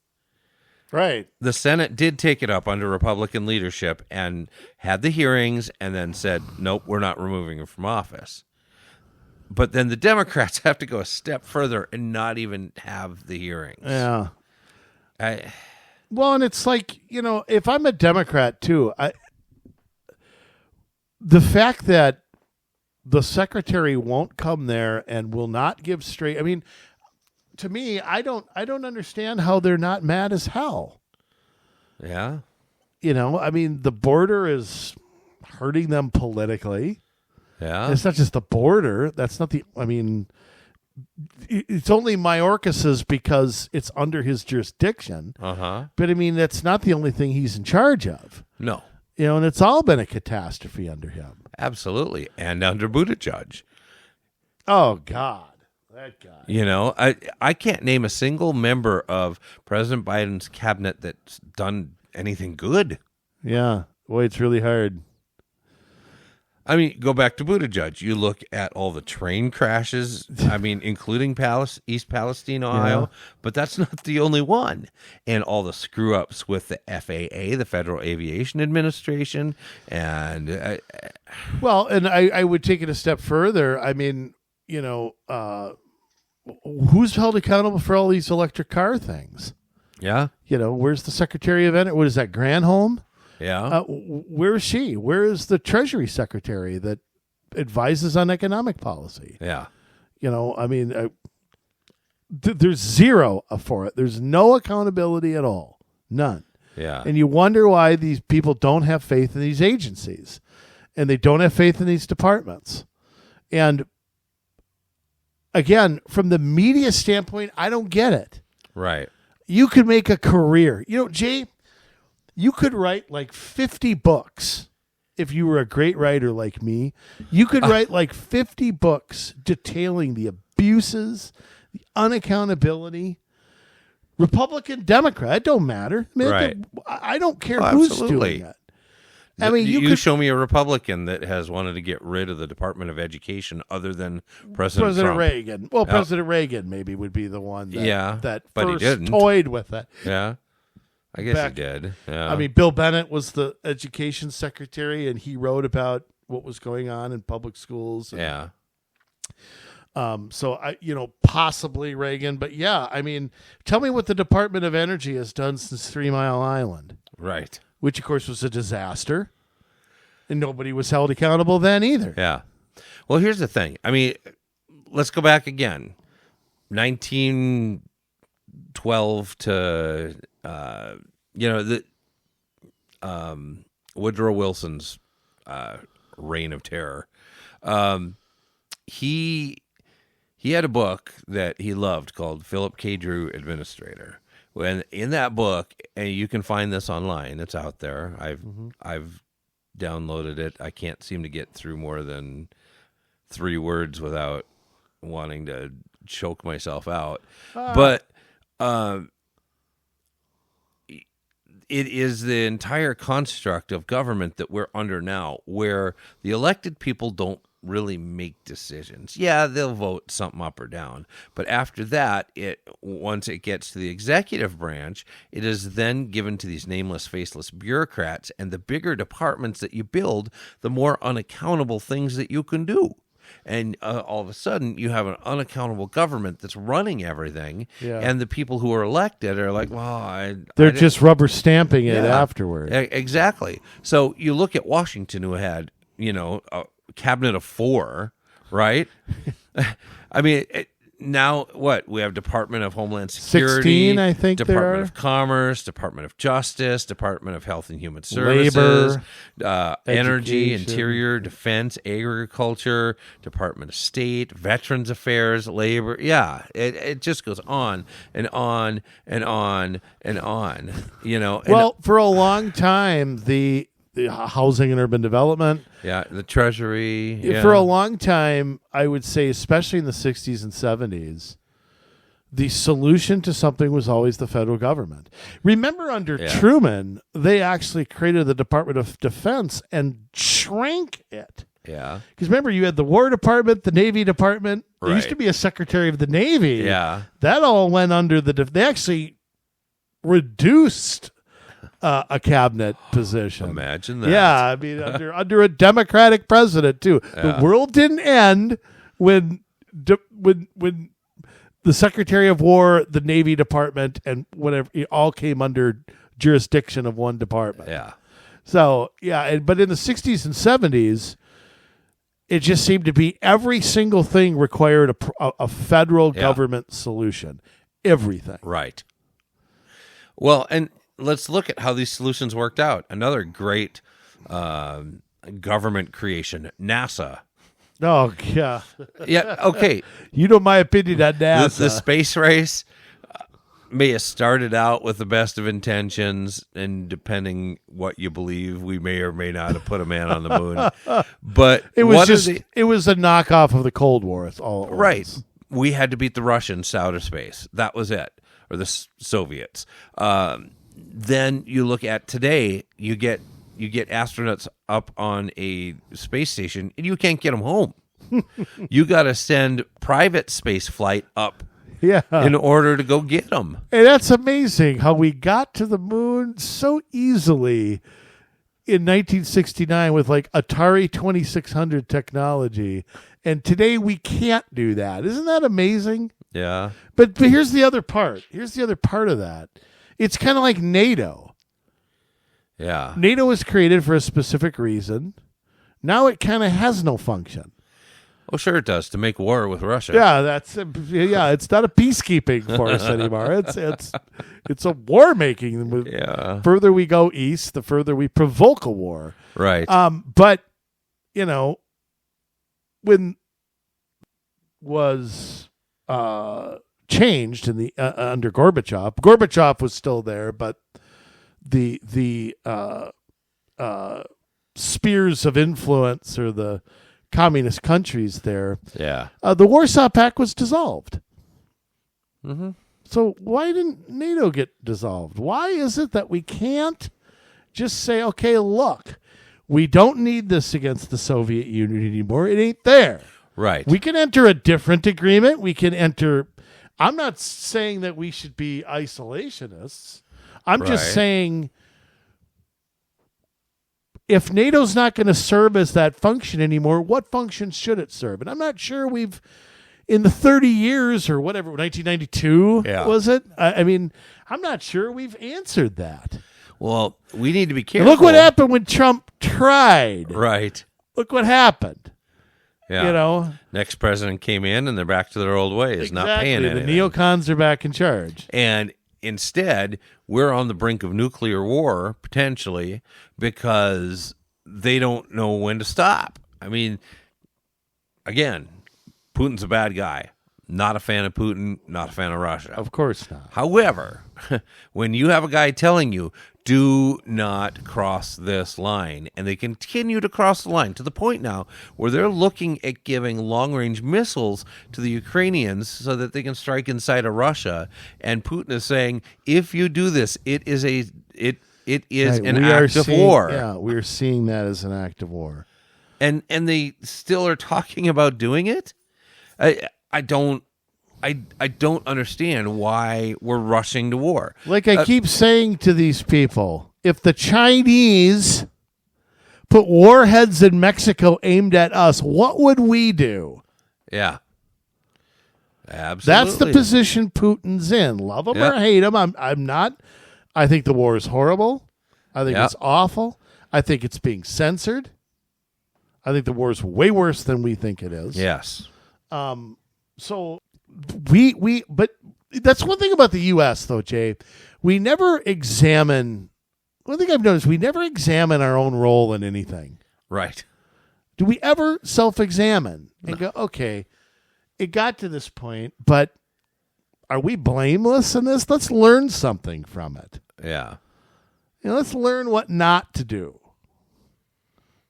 right, the Senate did take it up under Republican leadership and had the hearings and then said, nope, we're not removing him from office. But then the Democrats have to go a step further and not even have the hearings. Yeah. Well, and it's like, if I'm a Democrat too, the fact that the secretary won't come there and will not give straight, I mean, to me, I don't understand how they're not mad as hell. Yeah. I mean, the border is hurting them politically. Yeah. It's not just the border. That's not it's only Mayorkas's because it's under his jurisdiction. Uh-huh. But I mean, that's not the only thing he's in charge of. No. And it's all been a catastrophe under him. Absolutely. And under Buttigieg. Oh, God. That guy. I can't name a single member of President Biden's cabinet that's done anything good. Yeah. Boy, it's really hard. I mean, go back to Buttigieg. You look at all the train crashes, I mean, including East Palestine, Ohio, but that's not the only one. And all the screw-ups with the FAA, the Federal Aviation Administration, and... Well, and I would take it a step further. I mean, who's held accountable for all these electric car things? Yeah. Where's the Secretary of Energy? What is that, Granholm? Yeah. Where is she? Where is the Treasury Secretary that advises on economic policy? Yeah. I mean, there's zero for it. There's no accountability at all. None. Yeah. And you wonder why these people don't have faith in these agencies and they don't have faith in these departments. And again, from the media standpoint, I don't get it. Right. You could make a career. Jay, you could write like 50 books if you were a great writer like me. You could write like 50 books detailing the abuses, the unaccountability. Republican, Democrat, it don't matter. I mean, right. I don't care who's doing it. I mean, you could show me a Republican that has wanted to get rid of the Department of Education other than President Trump. Reagan. Well, President Reagan maybe would be the one that but first he didn't. toyed with it. Yeah. I guess he did. Yeah. I mean, Bill Bennett was the education secretary, and he wrote about what was going on in public schools. And, yeah. So possibly Reagan, but yeah, I mean, tell me what the Department of Energy has done since 3 Mile Island, right? Which of course was a disaster, and nobody was held accountable then either. Yeah. Well, here's the thing. I mean, let's go back again. 1912 to Woodrow Wilson's reign of terror. He had a book that he loved called Philip K. Drew Administrator. When in that book, and you can find this online, it's out there. I've downloaded it. I can't seem to get through more than 3 words without wanting to choke myself out. But it is the entire construct of government that we're under now, where the elected people don't really make decisions. Yeah, they'll vote something up or down, but after that, once it gets to the executive branch, it is then given to these nameless, faceless bureaucrats, and the bigger departments that you build, the more unaccountable things that you can do. And all of a sudden, you have an unaccountable government that's running everything, and the people who are elected are like, well, they're just rubber stamping it afterward. Exactly. So you look at Washington, who had, a cabinet of 4, right? I mean, now what? We have Department of Homeland Security, 16, I think, Department of Commerce, Department of Justice, Department of Health and Human Services, Labor, Energy, Education. Interior, Defense, Agriculture, Department of State, Veterans Affairs, Labor. Yeah, it just goes on and on and on and on. Well, for a long time, the Housing and Urban Development. Yeah, the Treasury. Yeah. For a long time, I would say, especially in the 60s and 70s, the solution to something was always the federal government. Remember, under Truman, they actually created the Department of Defense and shrank it. Yeah. Because remember, you had the War Department, the Navy Department. There used Right. to be a Secretary of the Navy. Yeah. That all went under the... They actually reduced a cabinet position. Imagine that. Yeah, I mean, under a Democratic president too. Yeah. The world didn't end when the Secretary of War, the Navy Department, and whatever, it all came under jurisdiction of one department. Yeah. So but in the 60s and 70s, it just seemed to be every single thing required a federal government solution. Everything. Right. Well, and let's look at how these solutions worked out. Another great government creation, NASA. Oh, yeah. Yeah, okay. You know my opinion on NASA. The space race may have started out with the best of intentions, and depending what you believe, we may or may not have put a man on the moon. But it was it was a knockoff of the Cold War. It's all it was. Right. We had to beat the Russians to outer space. That was it. Or the Soviets. Then you look at today, you get astronauts up on a space station, and you can't get them home. You got to send private space flight up in order to go get them. And that's amazing how we got to the moon so easily in 1969 with like Atari 2600 technology. And today we can't do that. Isn't that amazing? Yeah. But here's the other part. Here's the other part of that. It's kind of like NATO. Yeah. NATO was created for a specific reason. Now it kind of has no function. Oh, sure it does, to make war with Russia. Yeah, it's not a peacekeeping force anymore. It's a war making. Yeah. The further we go east, the further we provoke a war. Right. But when was changed in the under Gorbachev. Gorbachev was still there, but the spheres of influence or the communist countries there. Yeah. The Warsaw Pact was dissolved. Mm-hmm. So why didn't NATO get dissolved? Why is it that we can't just say, okay, look, we don't need this against the Soviet Union anymore. It ain't there. Right. We can enter a different agreement. We can enter. I'm not saying that we should be isolationists. I'm just saying if NATO's not going to serve as that function anymore, what function should it serve? And I'm not sure we've, in the 30 years or whatever, 1992, was it? I mean, I'm not sure we've answered that. Well, we need to be careful. And look what happened when Trump tried. Right. Look what happened. Yeah. Next president came in and they're back to their old ways, not paying anything. The neocons are back in charge. And instead, we're on the brink of nuclear war, potentially, because they don't know when to stop. I mean, again, Putin's a bad guy. Not a fan of Putin, not a fan of Russia. Of course not. However, when you have a guy telling you, do not cross this line, and they continue to cross the line to the point now where they're looking at giving long-range missiles to the Ukrainians so that they can strike inside of Russia, and Putin is saying, if you do this, it is an act of war. Yeah, we are seeing that as an act of war. And they still are talking about doing it? I don't understand why we're rushing to war. Like I keep saying to these people, if the Chinese put warheads in Mexico aimed at us, what would we do? Yeah. Absolutely. That's the position Putin's in. Love him or hate him. I'm not. I think the war is horrible. I think it's awful. I think it's being censored. I think the war is way worse than we think it is. Yes. So but that's one thing about the U.S. though, Jay. We never examine. One thing I've noticed, we never examine our own role in anything. Right. Do we ever self-examine and go, okay, it got to this point, but are we blameless in this? Let's learn something from it. Yeah. Let's learn what not to do.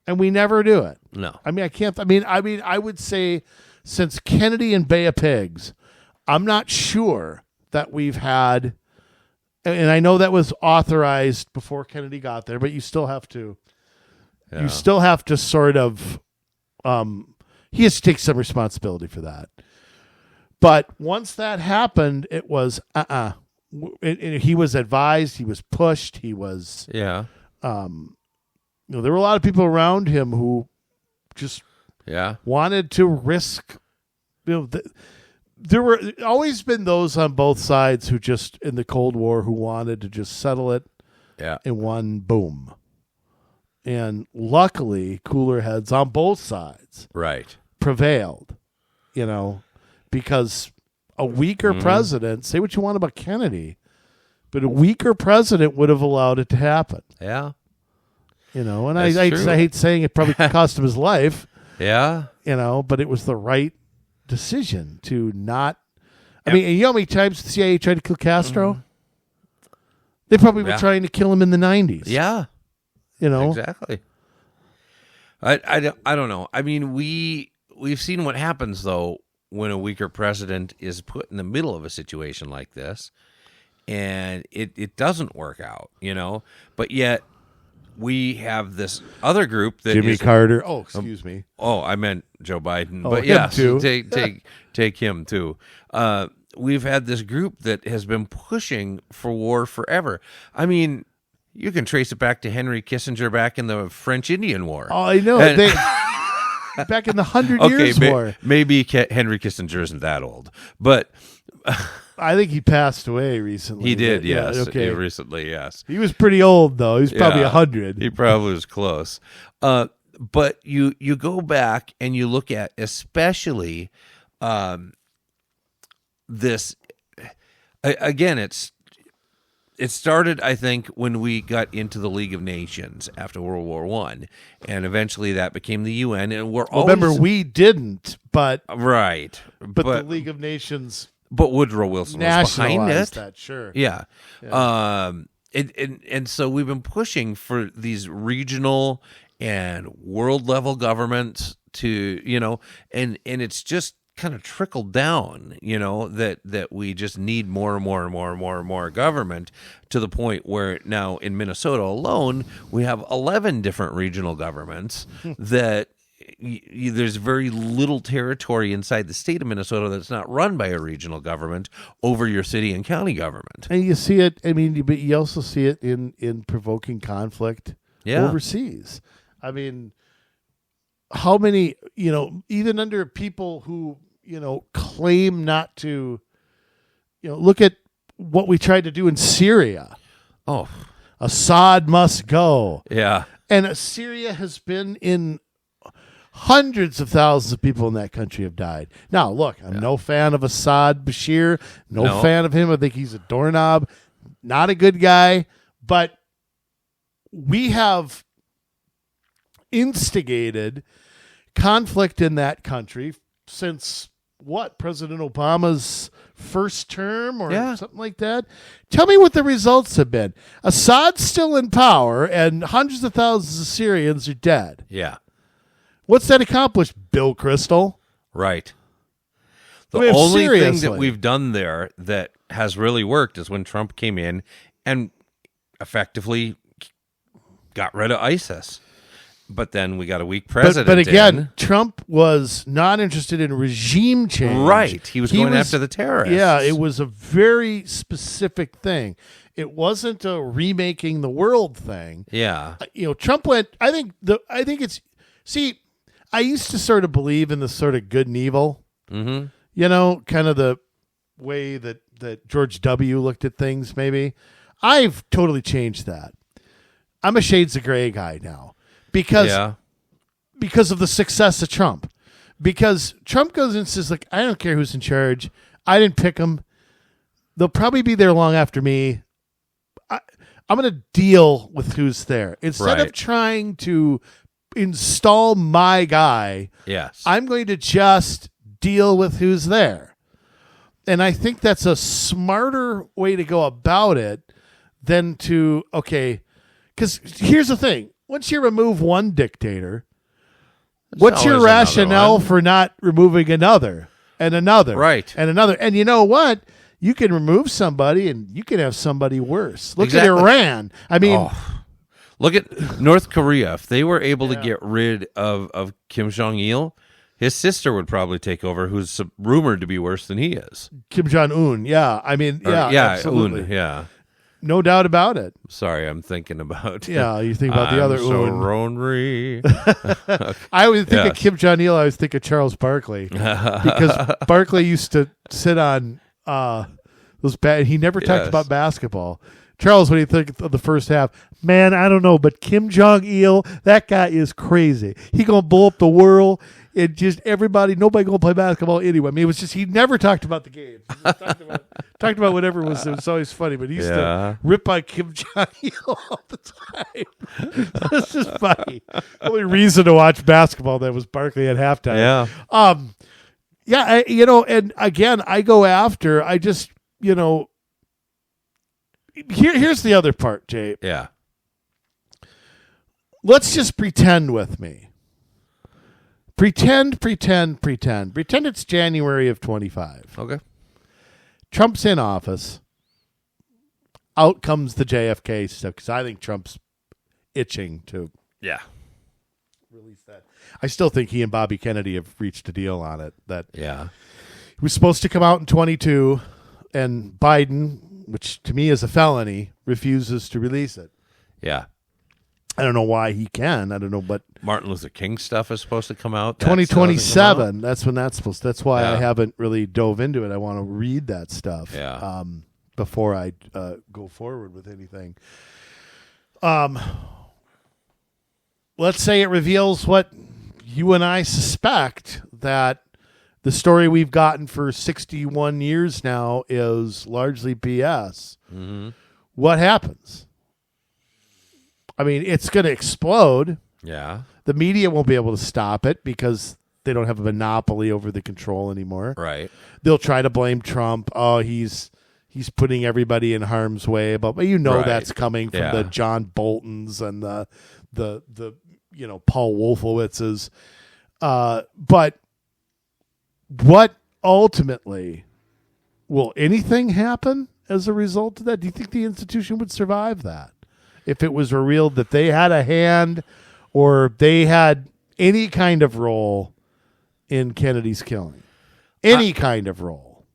And we never do it. No. I mean, I can't. I mean, I would say since Kennedy and Bay of Pigs, I'm not sure that we've had, and I know that was authorized before Kennedy got there, but you still have to, sort of, he has to take some responsibility for that. But once that happened, it was, he was advised, he was pushed, he was, there were a lot of people around him who just wanted to risk. There were always been those on both sides who just in the Cold War who wanted to just settle it in one boom. And luckily, cooler heads on both sides prevailed. Because a weaker president, say what you want about Kennedy, but a weaker president would have allowed it to happen. Yeah. And I hate saying it probably cost him his life. Yeah. But it was the right decision to not. I mean, you know how many times the CIA tried to kill Castro? They probably were trying to kill him in the 90s. Yeah. Exactly. I don't know. I mean, we've seen what happens, though, when a weaker president is put in the middle of a situation like this, and it doesn't work out, But yet, we have this other group that Jimmy Carter. Oh, excuse me. Oh, I meant Joe Biden. Oh, but yes, too. take him too. We've had this group that has been pushing for war forever. I mean, you can trace it back to Henry Kissinger back in the French Indian War. Oh, I know. Back in the 100 Years' War. Maybe Henry Kissinger isn't that old, but I think he passed away recently. He did, yes. Okay. Recently, yes. He was pretty old, though. He was probably 100. He probably was close. But you go back and you look at especially this. Again, it started, I think, when we got into the League of Nations after World War I, and eventually that became the UN. And remember, we didn't, but right, but the League of Nations. But Woodrow Wilson was behind it. That, sure. Yeah. And so we've been pushing for these regional and world level governments to, and it's just kind of trickled down, that we just need more and more and more and more and more government, to the point where now in Minnesota alone, we have 11 different regional governments that there's very little territory inside the state of Minnesota that's not run by a regional government over your city and county government. And you see it, but you also see it in provoking conflict overseas. I mean, how many, even under people who, claim not to, look at what we tried to do in Syria. Oh, Assad must go. Yeah. And Syria has been in hundreds of thousands of people in that country have died. Now, look, I'm no fan of Assad Bashir, no fan of him. I think he's a doorknob, not a good guy. But we have instigated conflict in that country since President Obama's first term or something like that. Tell me what the results have been. Assad's still in power and hundreds of thousands of Syrians are dead. Yeah. What's that accomplished, Bill Kristol? Right. The only thing that we've done there that has really worked is when Trump came in and effectively got rid of ISIS. But then we got a weak president. But again, Trump was not interested in regime change. Right. He was going after the terrorists. Yeah, it was a very specific thing. It wasn't a remaking the world thing. Yeah. Trump went, I think it's, see, I used to sort of believe in the sort of good and evil. Mm-hmm. Kind of the way that George W. looked at things, maybe. I've totally changed that. I'm a shades of gray guy now. Because of the success of Trump. Because Trump goes and says, like, I don't care who's in charge. I didn't pick them. They'll probably be there long after me. I'm going to deal with who's there. Instead of trying to install my guy, I'm going to just deal with who's there. And I think that's a smarter way to go about it than to, because here's the thing. Once you remove one dictator, what's your rationale for not removing another and another? Right. And another. And you know what? You can remove somebody and you can have somebody worse. Look at Iran. I mean, look at North Korea. If they were able to get rid of Kim Jong-il, his sister would probably take over, who's rumored to be worse than he is. Kim Jong-un. Yeah. I mean, absolutely. Yeah. No doubt about it. Sorry, I'm thinking about. Yeah, you think about the other so Un. Ronry. I always think of Kim Jong-il. I always think of Charles Barkley because Barkley used to sit on those bad. He never talked about basketball. Charles, what do you think of the first half? Man, I don't know, but Kim Jong-il, that guy is crazy. He gonna blow up the world. It just nobody gonna play basketball anyway. I mean, it was just he never talked about the game. He just talked about whatever was. It was always funny, but he used to rip on Kim Jong-il all the time. It's just funny. The only reason to watch basketball that was Barkley at halftime. And again, I go after. I just Here's the other part, Jay. Yeah. Let's just pretend with me. Pretend it's January of 25. Okay. Trump's in office. Out comes the JFK stuff because I think Trump's itching to release that. I still think he and Bobby Kennedy have reached a deal on it. That he was supposed to come out in 22, and Biden, which to me is a felony, refuses to release it. Yeah. I don't know why he can. I don't know, but Martin Luther King stuff is supposed to come out. 2027. That's when that's supposed. That's why I haven't really dove into it. I want to read that stuff. Yeah. Before I go forward with anything. Let's say it reveals what you and I suspect, that the story we've gotten for 61 years now is largely BS. Mm-hmm. What happens? I mean, it's going to explode. Yeah. The media won't be able to stop it because they don't have a monopoly over the control anymore. Right. They'll try to blame Trump. Oh, he's putting everybody in harm's way. But that's coming from the John Boltons and the Paul Wolfowitzes. But what ultimately, will anything happen as a result of that? Do you think the institution would survive that? If it was revealed that they had a hand or they had any kind of role in Kennedy's killing. Any kind of role.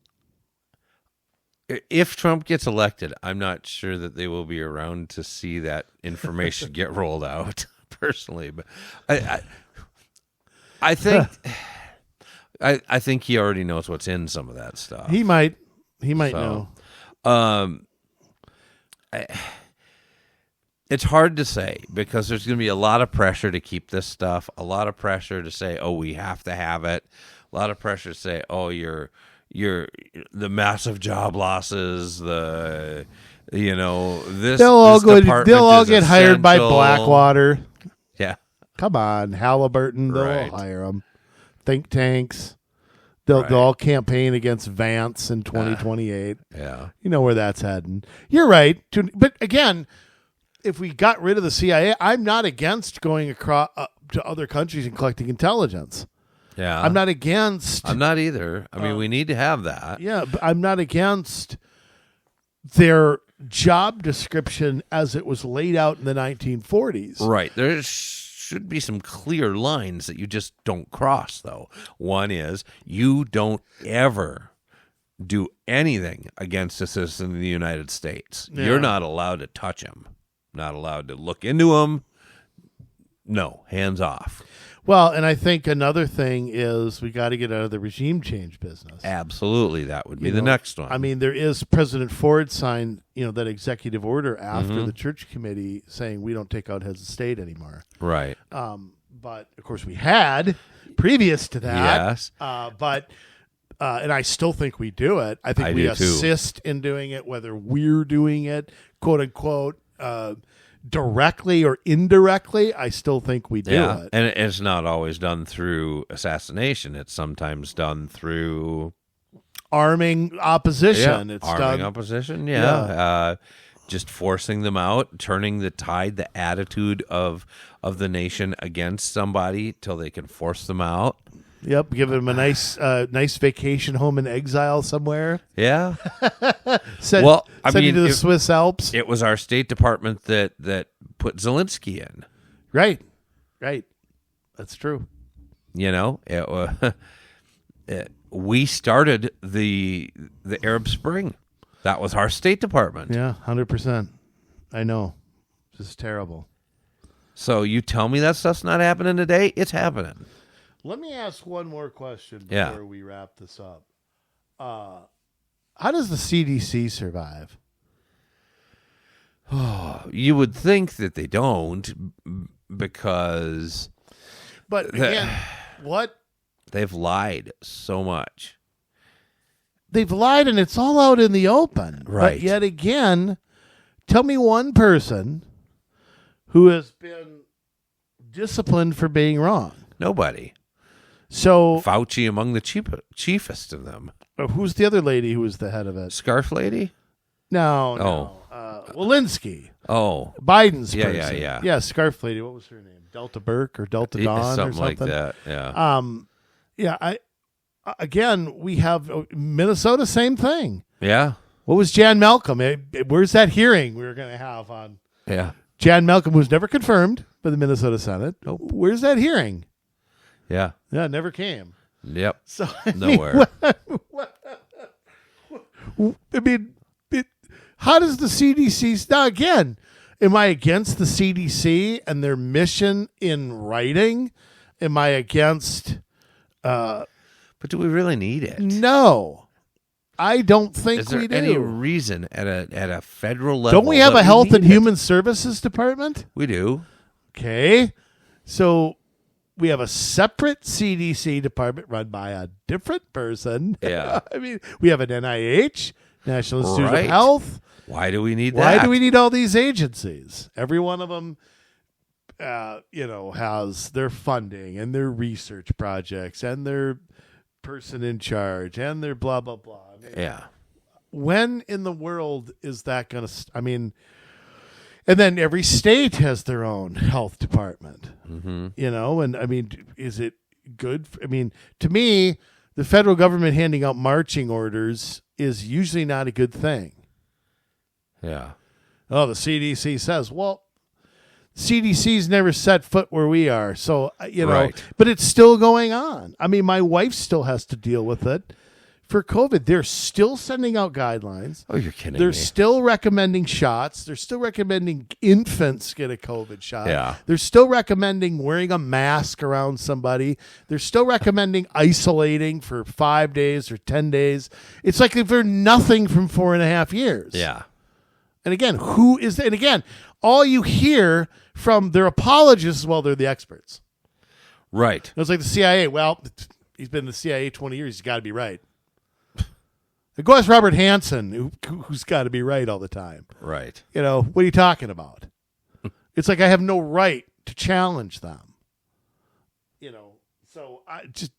If Trump gets elected, I'm not sure that they will be around to see that information get rolled out, personally. But I think I think he already knows what's in some of that stuff. He might know. It's hard to say because there's going to be a lot of pressure to keep this stuff, a lot of pressure to say, oh, we have to have it, a lot of pressure to say, oh, you're the massive job losses, this. They'll all get hired by Blackwater. Yeah. Come on, Halliburton, they'll Right. hire them. Think tanks. They'll all campaign against Vance in 2028. Yeah. You know where that's heading. You're right. But again, if we got rid of the CIA, I'm not against going across to other countries and collecting intelligence. Yeah. I'm not against. I'm not either. I mean, we need to have that. Yeah, but I'm not against their job description as it was laid out in the 1940s. Right. There should be some clear lines that you just don't cross, though. One is you don't ever do anything against a citizen of the United States. Yeah. You're not allowed to touch him, not allowed to look into him. No, hands off. Well, and I think another thing is we got to get out of the regime change business. Absolutely. That would be the next one. I mean, there is President Ford signed, that executive order after the church committee saying we don't take out heads of state anymore. Right. But of course we had previous to that. Yes. But and I still think we do it. I think I we do too. assist in doing it, whether we're doing it, quote unquote, directly or indirectly. I still think we do it. And it's not always done through assassination. It's sometimes done through Arming opposition. It's arming done. opposition. Yeah. Just forcing them out, turning the tide, the attitude of the nation against somebody till they can force them out. Yep, give them a nice vacation home in exile somewhere. Yeah. Send you to the Swiss Alps. It was our State Department that put Zelensky in. Right. That's true. We started the Arab Spring. That was our State Department. Yeah, 100%. I know. This is terrible. So you tell me that stuff's not happening today? It's happening. Let me ask one more question Yeah. before we wrap this up. How does the CDC survive? You would think that they don't because But again, what? they've lied so much. They've lied and it's all out in the open. Right. But yet again, tell me one person who has been disciplined for being wrong. Nobody. So Fauci among the chiefest of them. who's the other lady who was the head of it? Scarf lady? No. Walensky. Oh. Biden's Yeah, person. yeah. Yeah, scarf lady. What was her name? Delta Burke or Delta Dawn something or something? like that. Yeah. Again, we have Minnesota, same thing. Yeah. What was Jan Malcolm? Where's that hearing we were going to have on Yeah. Jan Malcolm, who was never confirmed by the Minnesota Senate? Nope. Where's that hearing? Yeah. Yeah, it never came. Yep. So Nowhere. I mean, how does the CDC? Now, again, am I against the CDC and their mission in writing? Am I against? But do we really need it? No, I don't think Is there we do. any reason at a federal level? Don't we have that a Health and need it? Human Services Department? We do. Okay, so we have a separate CDC department run by a different person. Yeah. I mean, we have an NIH, National Institute Right. of Health. Why do we need that? Why do we need all these agencies? Every one of them, has their funding and their research projects and their person in charge and their blah, blah, blah. I mean, Yeah. when in the world is that going to, and then every state has their own health department, and I mean, is it good? To me, the federal government handing out marching orders is usually not a good thing. Yeah. Oh, the CDC says, well, CDC's never set foot where we are. So, Right. but it's still going on. I mean, my wife still has to deal with it for COVID. They're still sending out guidelines. Oh, you're kidding They're me. still recommending shots. They're still recommending infants get a COVID shot. Yeah. They're still recommending wearing a mask around somebody. They're still recommending isolating for 5 days or 10 days. It's like they've learned nothing from 4.5 years. Yeah. And again, who is that? And again, all you hear from their apologists, well, they're the experts. Right. It's like the CIA. Well, he's been in the CIA 20 years. He's got to be right. Go ask Robert Hansen, who's got to be right all the time. Right. What are you talking about? It's like I have no right to challenge them. So I just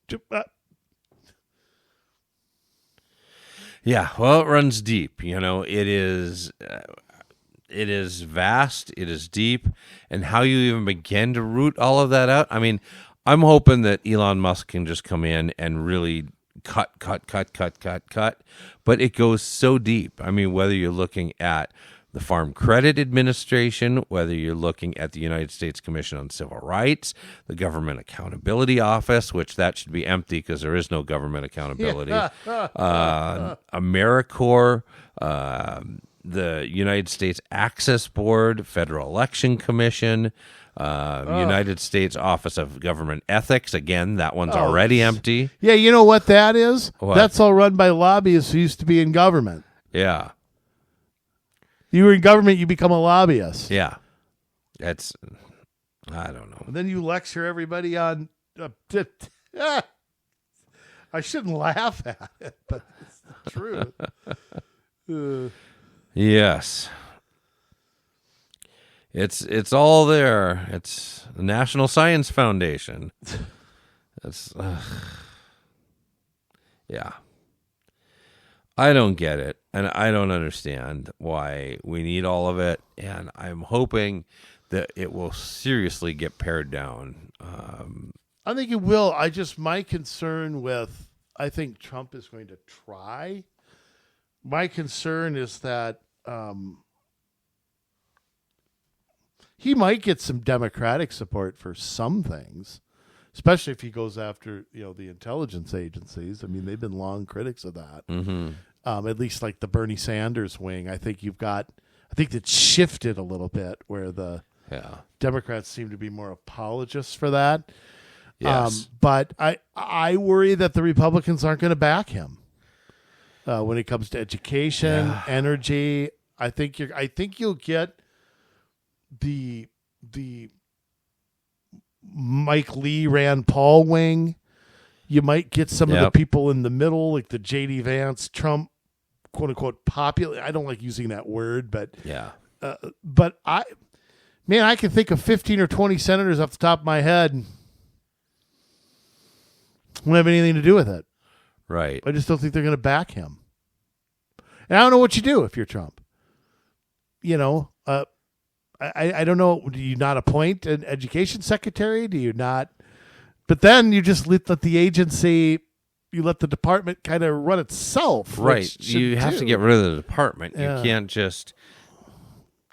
Yeah, well, it runs deep. It is vast, it is deep, and how you even begin to root all of that out. I mean, I'm hoping that Elon Musk can just come in and really cut, but it goes so deep. I mean, whether you're looking at the Farm Credit Administration, whether you're looking at the United States Commission on Civil Rights, the Government Accountability Office, which that should be empty because there is no government accountability, AmeriCorps, the United States Access Board, Federal Election Commission, United States Office of Government Ethics. Again, that one's already empty. Yeah, you know what that is? What? That's all run by lobbyists who used to be in government. Yeah. You were in government, you become a lobbyist. Yeah. That's, I don't know. And then you lecture everybody on... I shouldn't laugh at it, but it's the truth. Yes. It's all there. It's the National Science Foundation. It's yeah. I don't get it, and I don't understand why we need all of it, and I'm hoping that it will seriously get pared down. I think it will. My concern with, I think Trump is going to try. My concern is that he might get some Democratic support for some things, especially if he goes after, the intelligence agencies. I mean, they've been long critics of that. Mm-hmm. At least like the Bernie Sanders wing. I think it's shifted a little bit where the Democrats seem to be more apologists for that. Yes. But I worry that the Republicans aren't going to back him when it comes to education, energy. I think you'll get the Mike Lee, Rand Paul wing. You might get some of the people in the middle, like the J.D. Vance, Trump, quote unquote, popular. I don't like using that word, but but I can think of 15 or 20 senators off the top of my head. Won't have anything to do with it. Right. I just don't think they're going to back him. And I don't know what you do if you're Trump. I don't know. Do you not appoint an education secretary? Do you not? But then you just let the agency, you let the department kind of run itself. Right. You have to get rid of the department. Yeah. You can't just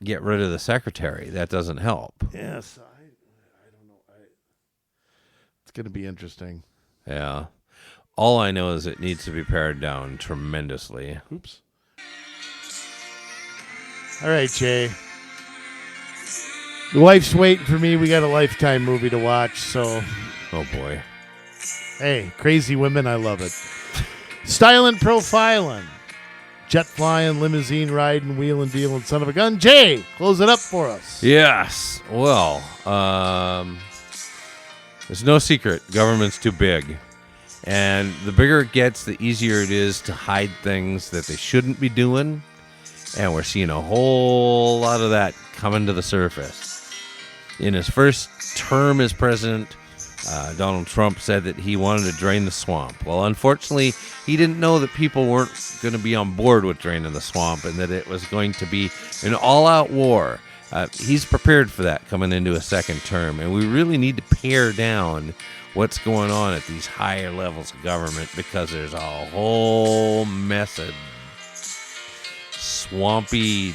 get rid of the secretary. That doesn't help. Yes. I don't know. It's going to be interesting. Yeah. All I know is it needs to be pared down tremendously. Oops. All right, Jay. The wife's waiting for me. We got a Lifetime movie to watch, so... Oh, boy. Hey, crazy women, I love it. Styling, profiling. Jet flying, limousine riding, wheeling, dealing, son of a gun. Jay, close it up for us. Yes. Well, there's no secret. Government's too big. And the bigger it gets, the easier it is to hide things that they shouldn't be doing. And we're seeing a whole lot of that coming to the surface. In his first term as president, Donald Trump said that he wanted to drain the swamp. Well, unfortunately, he didn't know that people weren't going to be on board with draining the swamp and that it was going to be an all-out war. He's prepared for that coming into a second term, and we really need to pare down what's going on at these higher levels of government because there's a whole mess of swampy,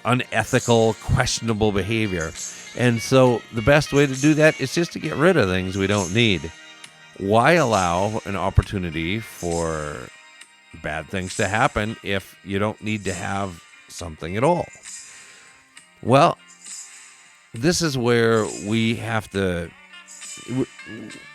unethical, questionable behavior. And so the best way to do that is just to get rid of things we don't need. Why allow an opportunity for bad things to happen if you don't need to have something at all? Well, this is where we have to...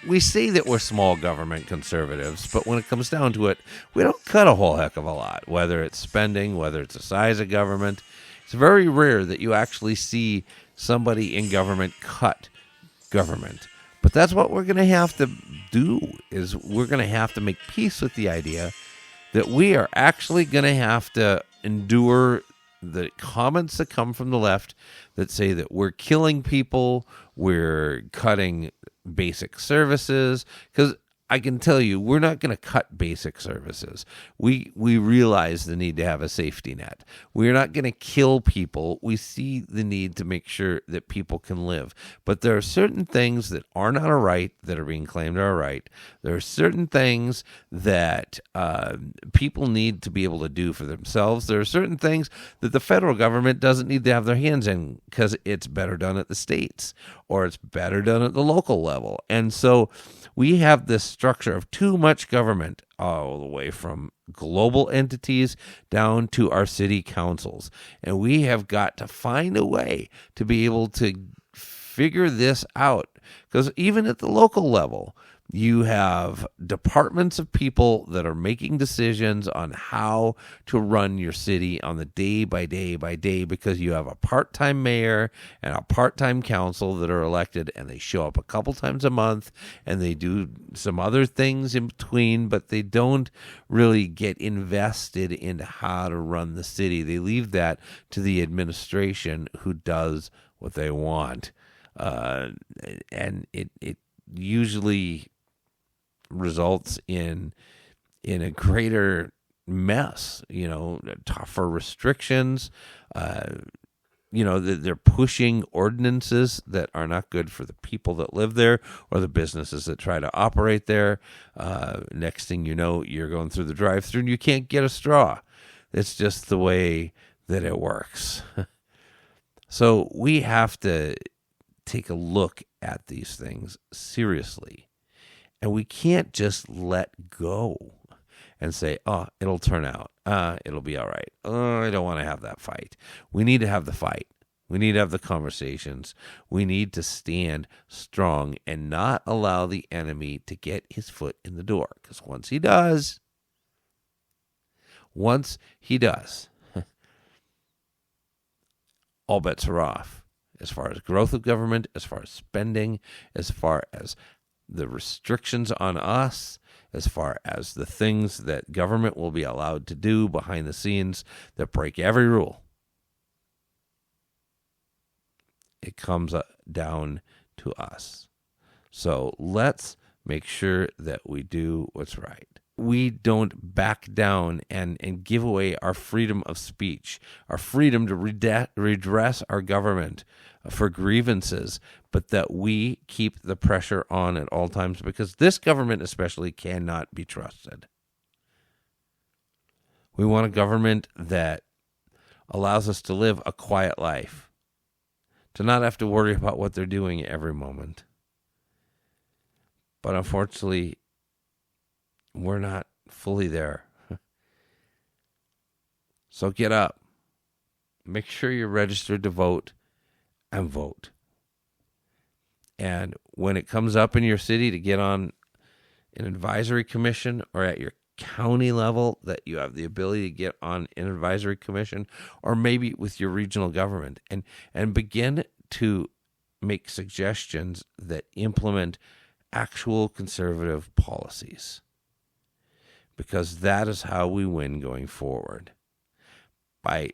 We say that we're small government conservatives, but when it comes down to it, we don't cut a whole heck of a lot, whether it's spending, whether it's the size of government. It's very rare that you actually see somebody in government cut government. But that's what we're going to have to do, is we're going to have to make peace with the idea that we are actually going to have to endure the comments that come from the left that say that we're killing people, We're cutting basic services, because I can tell you, we're not going to cut basic services. We realize the need to have a safety net. We're not going to kill people. We see the need to make sure that people can live. But there are certain things that are not a right that are being claimed are a right. There are certain things that people need to be able to do for themselves. There are certain things that the federal government doesn't need to have their hands in, because it's better done at the states, or it's better done at the local level. And so we have this structure of too much government, all the way from global entities down to our city councils. And we have got to find a way to be able to figure this out, because even at the local level, you have departments of people that are making decisions on how to run your city on the day by day by day, because you have a part-time mayor and a part-time council that are elected, and they show up a couple times a month, and they do some other things in between, but they don't really get invested in how to run the city. They leave that to the administration, who does what they want. And it usually results in a greater mess, tougher restrictions. They're pushing ordinances that are not good for the people that live there or the businesses that try to operate there. Next thing you know, you're going through the drive-thru and you can't get a straw. It's just the way that it works. So we have to take a look at these things seriously. And we can't just let go and say, oh, it'll turn out. It'll be all right. Oh, I don't want to have that fight. We need to have the fight. We need to have the conversations. We need to stand strong and not allow the enemy to get his foot in the door. Because once he does, all bets are off. As far as growth of government, as far as spending, as far as the restrictions on us, as far as the things that government will be allowed to do behind the scenes that break every rule. It comes down to us. So let's make sure that we do what's right. We don't back down and give away our freedom of speech, our freedom to redress our government for grievances, but that we keep the pressure on at all times, because this government especially cannot be trusted. We want a government that allows us to live a quiet life, to not have to worry about what they're doing every moment. But unfortunately, we're not fully there. So get up. Make sure you're registered to vote and vote. And when it comes up in your city to get on an advisory commission, or at your county level that you have the ability to get on an advisory commission, or maybe with your regional government, and begin to make suggestions that implement actual conservative policies. Because that is how we win going forward. By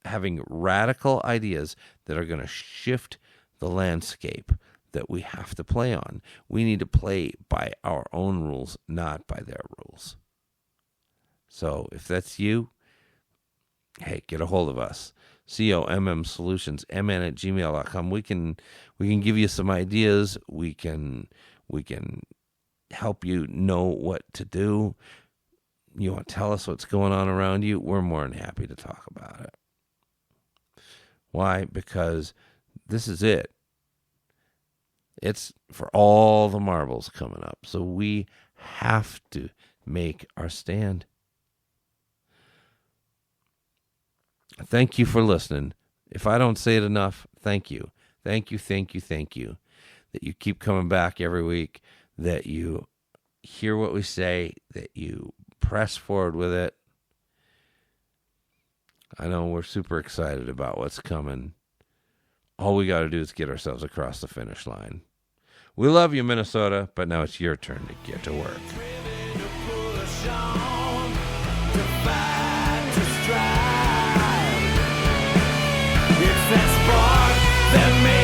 having radical ideas that are going to shift the landscape that we have to play on. We need to play by our own rules, not by their rules. So if that's you, hey, get a hold of us. COMM Solutions, mn@gmail.com. We can give you some ideas. We can help you know what to do. You want to tell us what's going on around you? We're more than happy to talk about it. Why? Because this is it. It's for all the marbles coming up. So we have to make our stand. Thank you for listening. If I don't say it enough, thank you. Thank you, thank you, thank you. That you keep coming back every week, that you hear what we say, that you press forward with it. I know we're super excited about what's coming. All we got to do is get ourselves across the finish line. We love you, Minnesota, but now it's your turn to get to work. It's that spark that makes